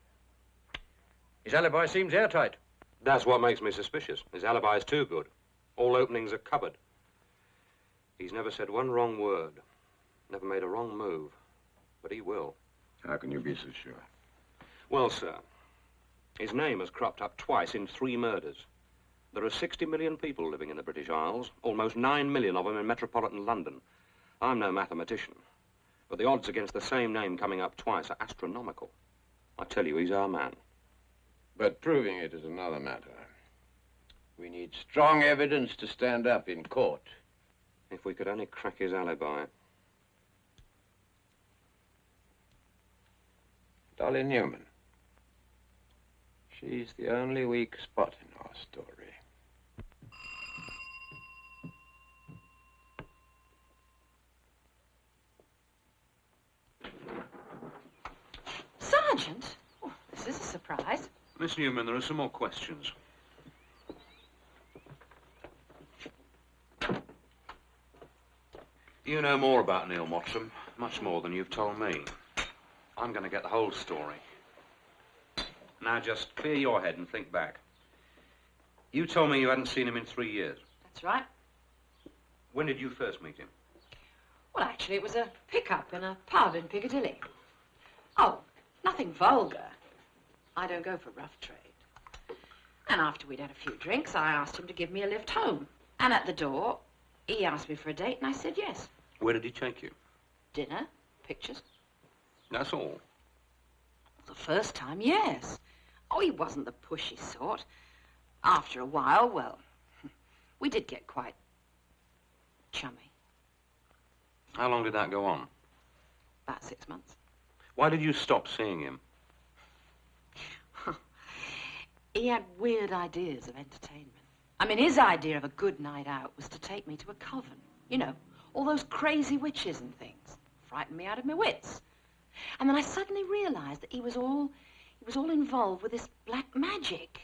His alibi seems airtight. That's what makes me suspicious. His alibi is too good. All openings are covered. He's never said one wrong word. Never made a wrong move. But he will. How can you be so sure? Well, sir, his name has cropped up twice in 3 murders. There are 60 million people living in the British Isles, almost 9 million of them in metropolitan London. I'm no mathematician, but the odds against the same name coming up twice are astronomical. I tell you, he's our man. But proving it is another matter. We need strong evidence to stand up in court. If we could only crack his alibi. Dolly Newman. She's the only weak spot in our story. Sergeant? Oh, this is a surprise. Miss Newman, there are some more questions. You know more about Neil Mottram, much more than you've told me. I'm going to get the whole story. Now just clear your head and think back. You told me you hadn't seen him in 3 years. That's right. When did you first meet him? Well, actually, it was a pickup in a pub in Piccadilly. Oh, nothing vulgar. I don't go for rough trade. And after we'd had a few drinks, I asked him to give me a lift home. And at the door, he asked me for a date, and I said yes. Where did he take you? Dinner, pictures. That's all. The first time, yes. Oh, he wasn't the pushy sort. After a while, well, we did get quite chummy. How long did that go on? About 6 months. Why did you stop seeing him? He had weird ideas of entertainment. I mean, his idea of a good night out was to take me to a coven. You know, all those crazy witches and things. Frightened me out of my wits. And then I suddenly realized that he was all involved with this black magic.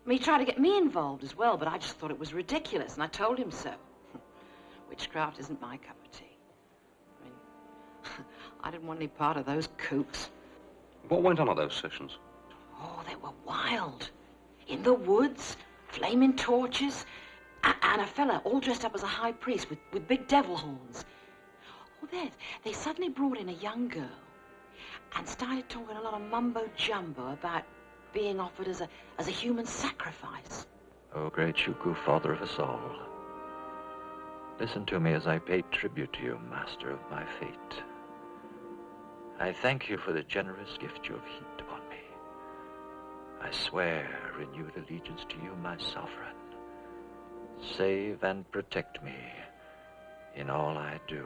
I mean, he tried to get me involved as well, but I just thought it was ridiculous, and I told him so. Witchcraft isn't my cup of tea. I mean, I didn't want any part of those kooks. What went on at those sessions? Oh, they were wild. In the woods, flaming torches, and a fella all dressed up as a high priest with big devil horns. Oh, they suddenly brought in a young girl and started talking a lot of mumbo-jumbo about being offered as a human sacrifice. Oh, great Shuku, father of us all. Listen to me as I pay tribute to you, master of my fate. I thank you for the generous gift you have heaped upon me. I swear renewed allegiance to you, my sovereign. Save and protect me in all I do.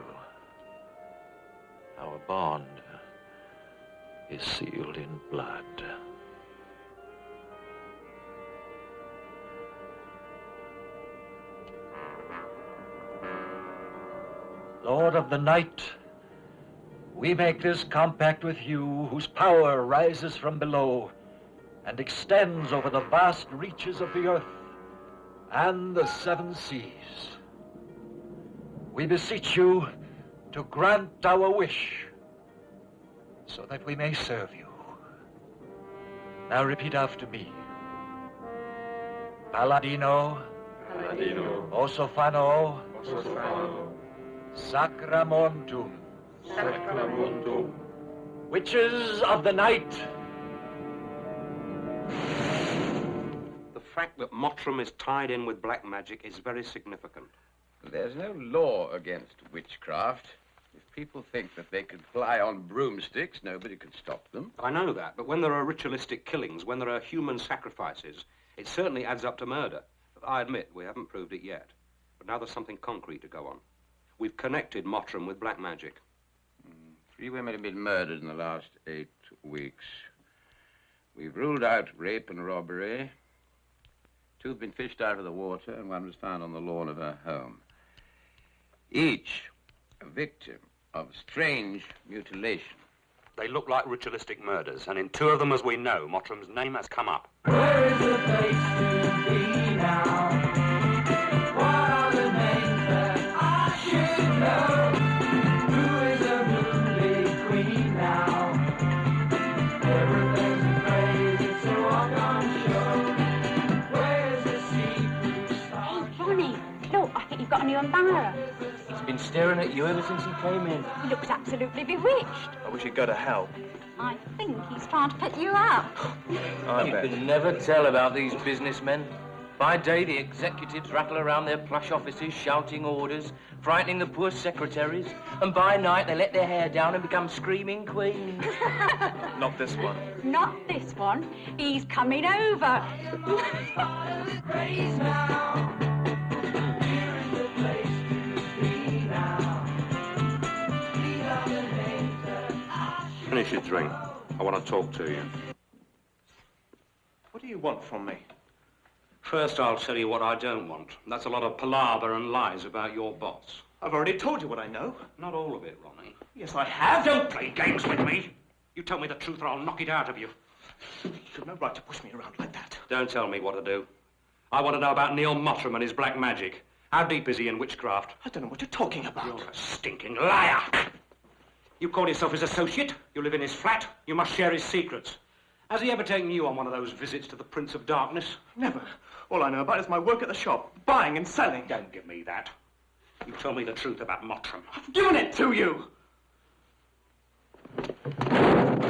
Our bond is sealed in blood. Lord of the night, we make this compact with you, whose power rises from below, and extends over the vast reaches of the earth and the seven seas. We beseech you to grant our wish so that we may serve you. Now repeat after me. Paladino, Paladino, Osofano, Osofano, Sacramontum, Sacramontum, Witches of the night. The fact that Mottram is tied in with black magic is very significant. There's no law against witchcraft. If people think that they can fly on broomsticks, nobody can stop them. I know that, but when there are ritualistic killings, when there are human sacrifices, it certainly adds up to murder. But I admit we haven't proved it yet. But now there's something concrete to go on. We've connected Mottram with black magic. 3 women have been murdered in the last 8 weeks. We've ruled out rape and robbery. 2 have been fished out of the water, and 1 was found on the lawn of her home. Each a victim of strange mutilation. They look like ritualistic murders, and in 2 of them, as we know, Mottram's name has come up. Where is the place to be now? What are the names that I should know? Who is a moonlit queen now? Everything's a crazy, so I'm gonna show. Where's the secret star? Hey, Ronnie, look, I think you've got a new umbrella. He's been staring at you ever since he came in. He looks absolutely bewitched. I wish he'd go to hell. I think he's trying to pick you up. You can never tell about these businessmen. By day, the executives rattle around their plush offices shouting orders, frightening the poor secretaries, and by night they let their hair down and become screaming queens. Not this one. Not this one. He's coming over. Praise now. Here is the place to be now. These are the names that I should Finish your drink. I want to talk to you. What do you want from me? First, I'll tell you what I don't want. That's a lot of palaver and lies about your boss. I've already told you what I know. Not all of it, Ronnie. Yes, I have. Don't play games with me. You tell me the truth or I'll knock it out of you. You've no right to push me around like that. Don't tell me what to do. I want to know about Neil Mottram and his black magic. How deep is he in witchcraft? I don't know what you're talking about. You're a stinking liar. You call yourself his associate. You live in his flat. You must share his secrets. Has he ever taken you on one of those visits to the Prince of Darkness? Never. All I know about is my work at the shop, buying and selling. Don't give me that. You tell me the truth about Mottram. I've given it to you.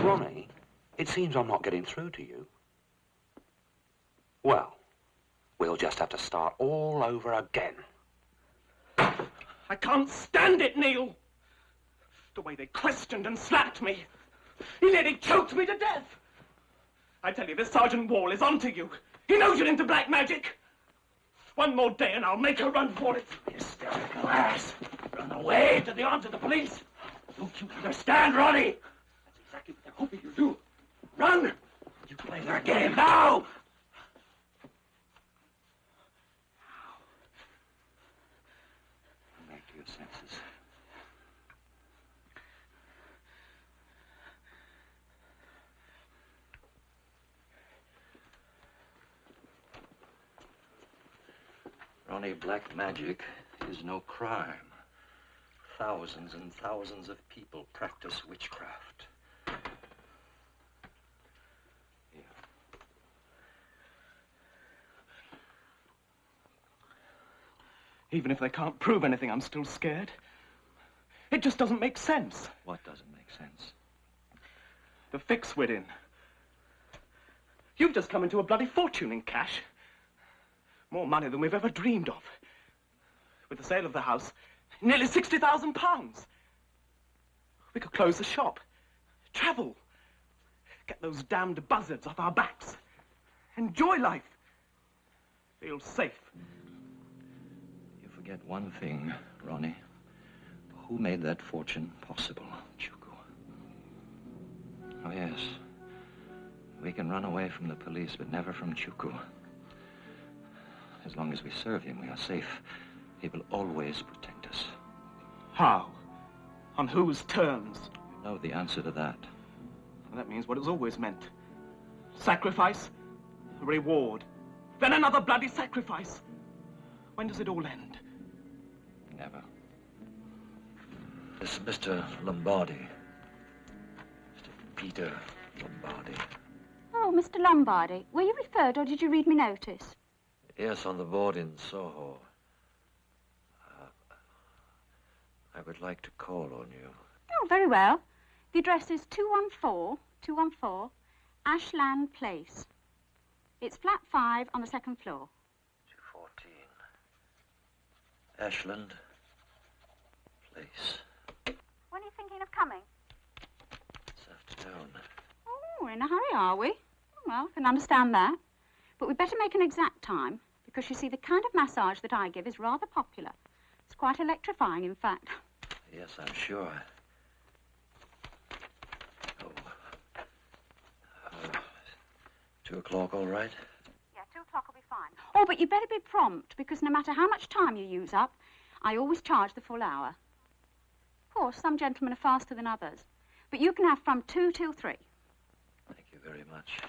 Ronnie, it seems I'm not getting through to you. Well, we'll just have to start all over again. I can't stand it, Neil. The way they questioned and slapped me. He nearly choked me to death. I tell you, this Sergeant Wall is onto you. He knows you're into black magic. One more day and I'll make her run for it. Hysterical ass. Run away to the arms of the police. Don't you understand, Ronnie? That's exactly what they're hoping you do. Run! You play their game now! Come back to your senses. Ronnie, black magic is no crime. Thousands and thousands of people practice witchcraft. Here. Even if they can't prove anything, I'm still scared. It just doesn't make sense. What doesn't make sense? The fix we're in. You've just come into a bloody fortune in cash. More money than we've ever dreamed of. With the sale of the house, nearly £60,000. We could close the shop, travel, get those damned buzzards off our backs, enjoy life, feel safe. You forget one thing, Ronnie. Who made that fortune possible? Chuku. Oh, yes. We can run away from the police, but never from Chuku. As long as we serve him, we are safe. He will always protect us. How? On whose terms? You know the answer to that. Well, that means what it's always meant. Sacrifice, reward, then another bloody sacrifice. When does it all end? Never. This is Mr. Lombardi. Mr. Peter Lombardi. Oh, Mr. Lombardi, were you referred or did you read me notice? Yes, on the board in Soho. I would like to call on you. Oh, very well. The address is 214 Ashland Place. It's flat 5 on the second floor. 214. Ashland Place. When are you thinking of coming? This afternoon. Oh, we're in a hurry, are we? Well, I can understand that. But we'd better make an exact time, because you see, the kind of massage that I give is rather popular. It's quite electrifying, in fact. Yes, I'm sure. 2 o'clock, all right? Yeah, 2 o'clock will be fine. Oh, but you better be prompt, because no matter how much time you use up, I always charge the full hour. Of course, some gentlemen are faster than others, but you can have from 2 till 3. Thank you very much.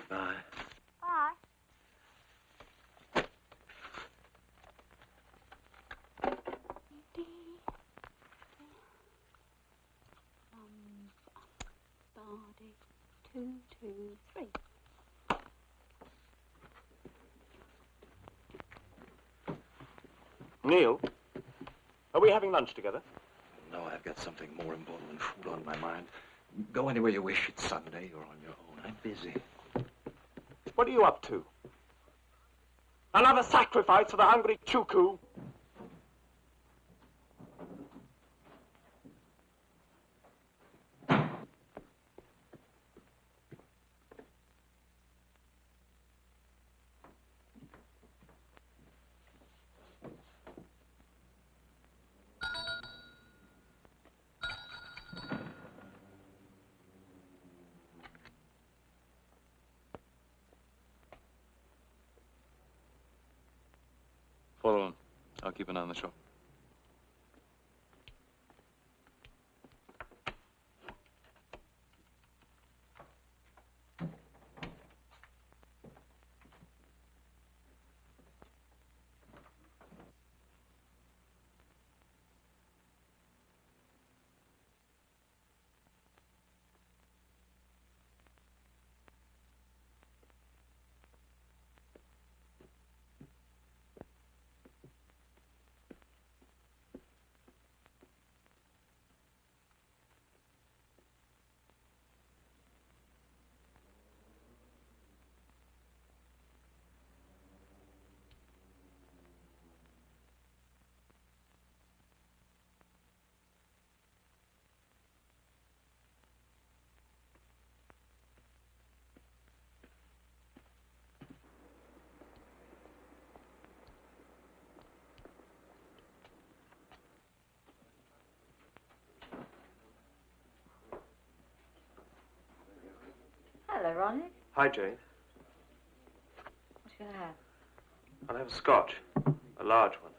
Bye. Bye. Lombardi, 2, 2, 3. Neil, are we having lunch together? No, I've got something more important than food on my mind. Go anywhere you wish. It's Sunday. You're on your own. I'm busy. What are you up to? Another sacrifice for the hungry Chuku? Follow on. I'll keep an eye on the shop. Hello, Ronnie. Hi, Jane. What you gonna have? I'll have a scotch. A large one.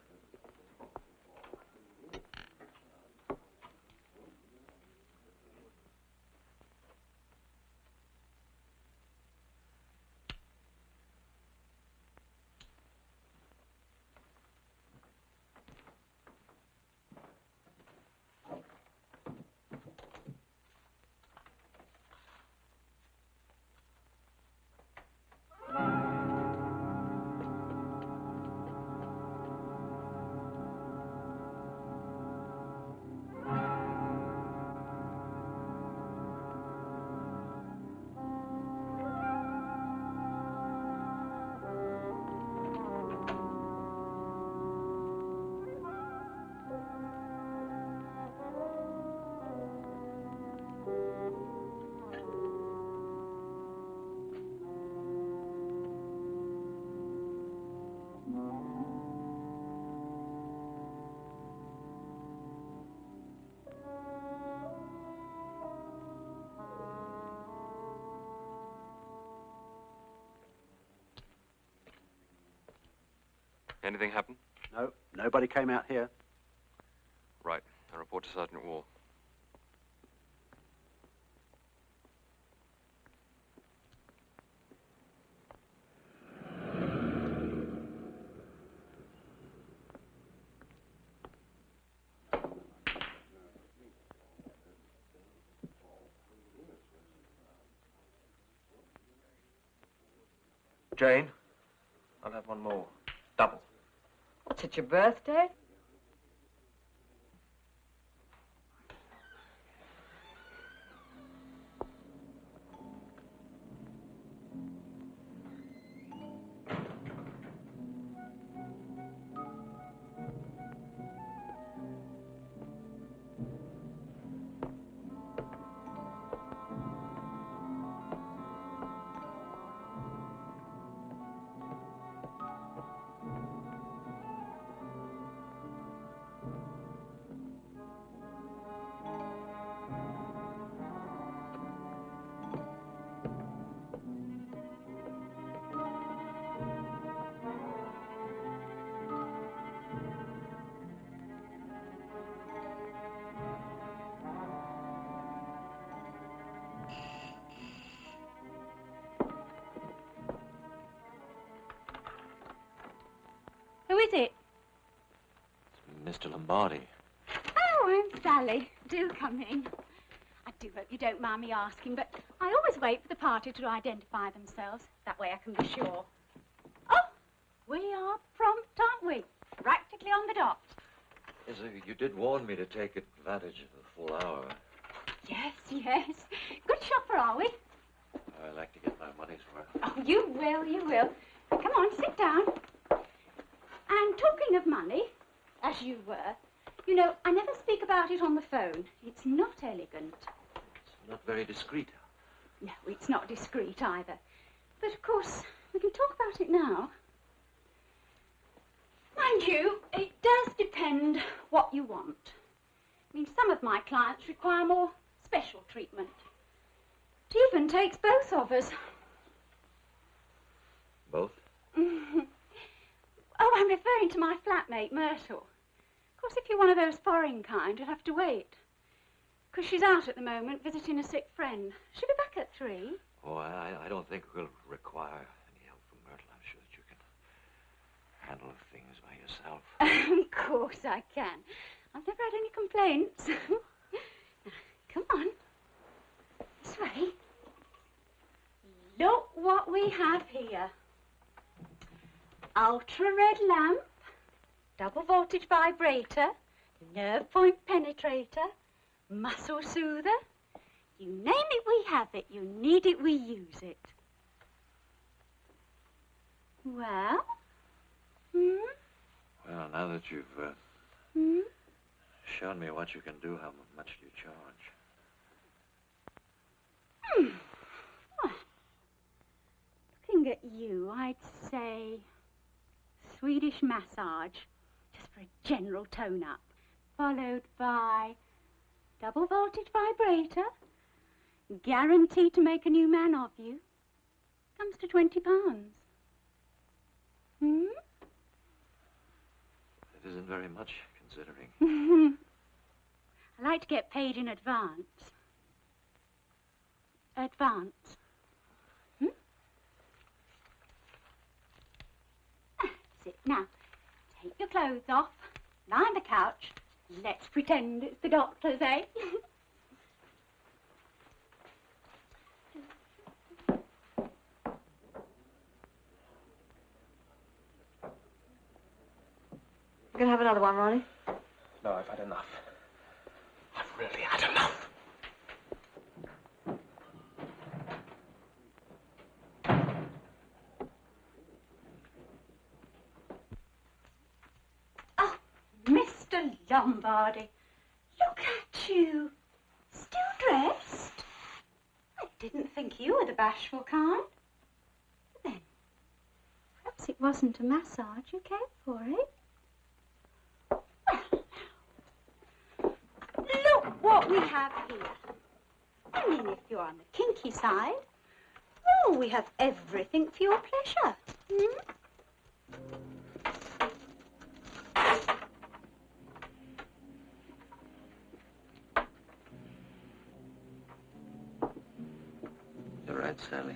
Anything happen? No, nobody came out here. Right. I report to Sergeant Wall. Jane, I'll have one more. Double. What's it, your birthday? Who is it? It's Mr. Lombardi. Oh, I'm Sally. Do come in. I do hope you don't mind me asking, but I always wait for the party to identify themselves. That way I can be sure. Oh, we are prompt, aren't we? Practically on the dot. Yes, you did warn me to take advantage of the full hour. Yes, yes. Good shopper, are we? I like to get my money's worth. Oh, you will, you will. Come on, sit down. And talking of money, as you were, you know, I never speak about it on the phone. It's not elegant. It's not very discreet. No, it's not discreet either. But, of course, we can talk about it now. Mind you, it does depend what you want. I mean, some of my clients require more special treatment. It even takes both of us. Both? Oh, I'm referring to my flatmate, Myrtle. Of course, if you're one of those foreign kind, you'll have to wait. Because she's out at the moment visiting a sick friend. She'll be back at 3. Oh, I don't think we'll require any help from Myrtle. I'm sure that you can handle things by yourself. Of course I can. I've never had any complaints. Come on. This way. Look what we have here. Ultra-red lamp, double voltage vibrator, nerve point penetrator, muscle soother. You name it, we have it. You need it, we use it. Well? Well, now that you've shown me what you can do, how much do you charge? Well, looking at you, I'd say Swedish massage, just for a general tone-up, followed by double voltage vibrator, guaranteed to make a new man of you. Comes to £20. It isn't very much, considering. I like to get paid in advance. Advance. That's it. Now, take your clothes off, lie on the couch. Let's pretend it's the doctor's, eh? You gonna have another one, Ronnie? No, I've had enough. I've really had enough. Oh, Mr. Lombardi, look at you. Still dressed? I didn't think you were the bashful kind. Then, perhaps it wasn't a massage you came for, eh? Look what we have here. I mean, if you're on the kinky side, oh, we have everything for your pleasure. You're right, Sally.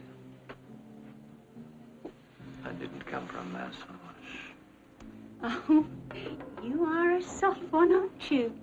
I didn't come for a massage. Oh, you are a soft one, aren't you?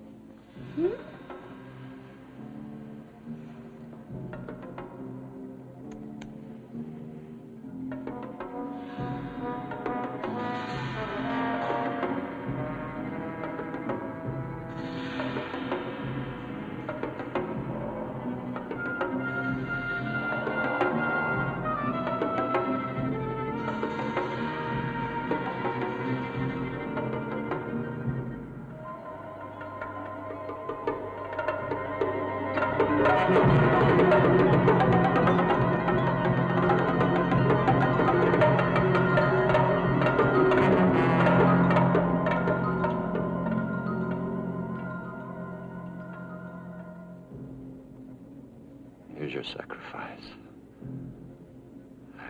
Here's your sacrifice,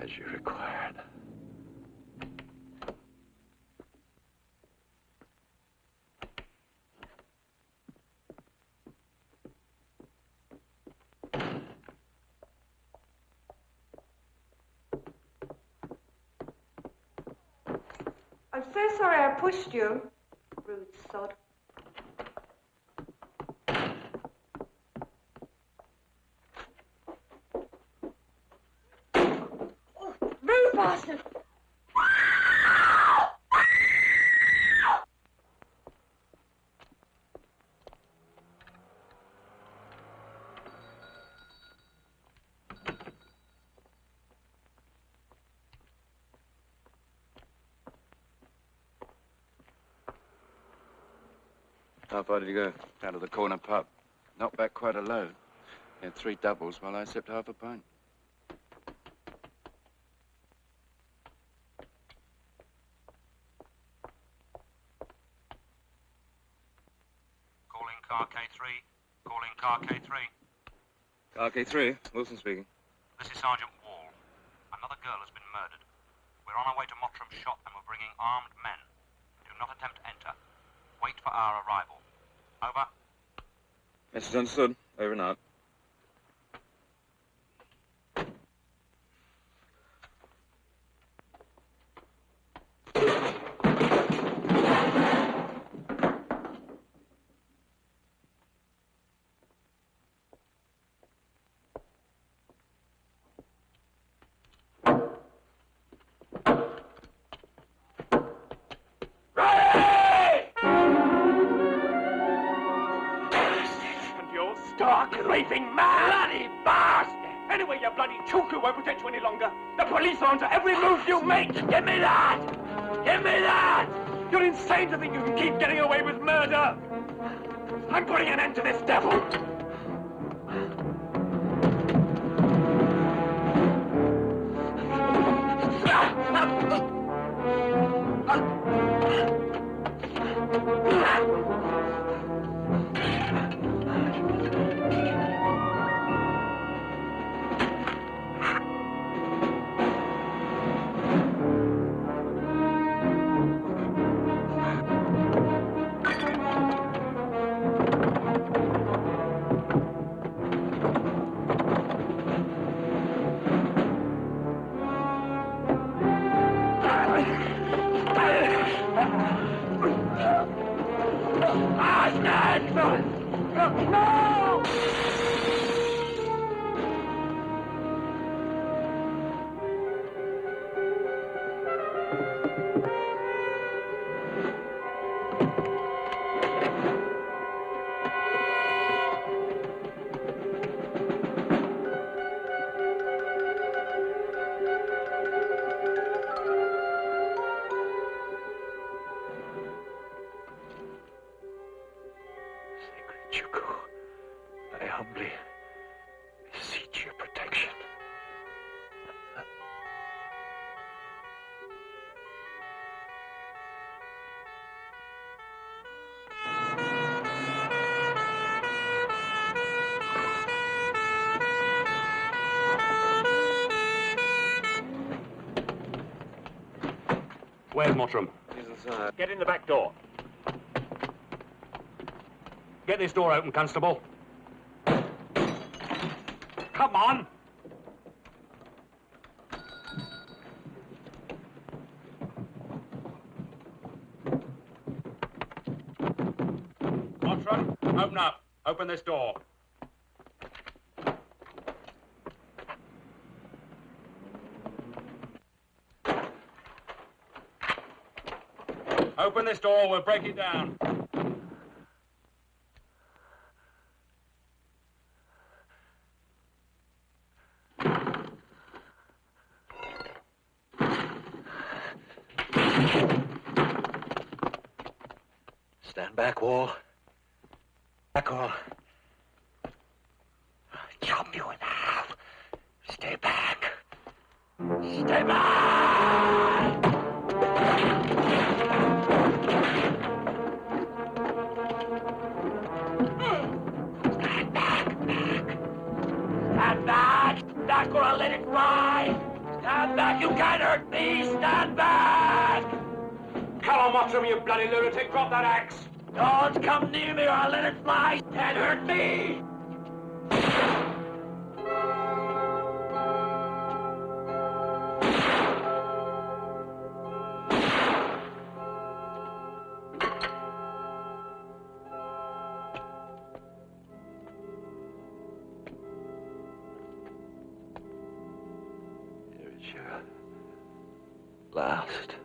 as you required. I'm so sorry I pushed you. Rude sod. Rude bastard! How far did you go? Down to the corner pub. Knocked back quite a load. He had 3 doubles while I sipped half a pint. Calling car K3. Calling car K3. Car K3, Wilson speaking. This is Sergeant Wall. Another girl has been murdered. We're on our way to Mottram Shop and we're bringing armed men. Do not attempt to enter. Wait for our arrival. Over. Message understood. Over and out. Stark, raving mad! Bloody bastard! Anyway, you bloody cuckoo won't protect you any longer. The police are onto every move you make. Give me that! Give me that! You're insane to think you can keep getting away with murder. I'm putting an end to this devil. I humbly beseech your protection. Where's Mottram? He's inside. Get in the back door. Get this door open, Constable. Come on! Mottram, open up. Open this door. Open this door, we'll break it down. Stand back, Wall. Back, Wall. Chop Stand back! Back or I'll let it ride! Stand back! You can't hurt me! Stand back! Come on, Mottram, you bloody lunatic! Drop that axe! Don't come near me or I'll let it fly! Can't hurt me! Last.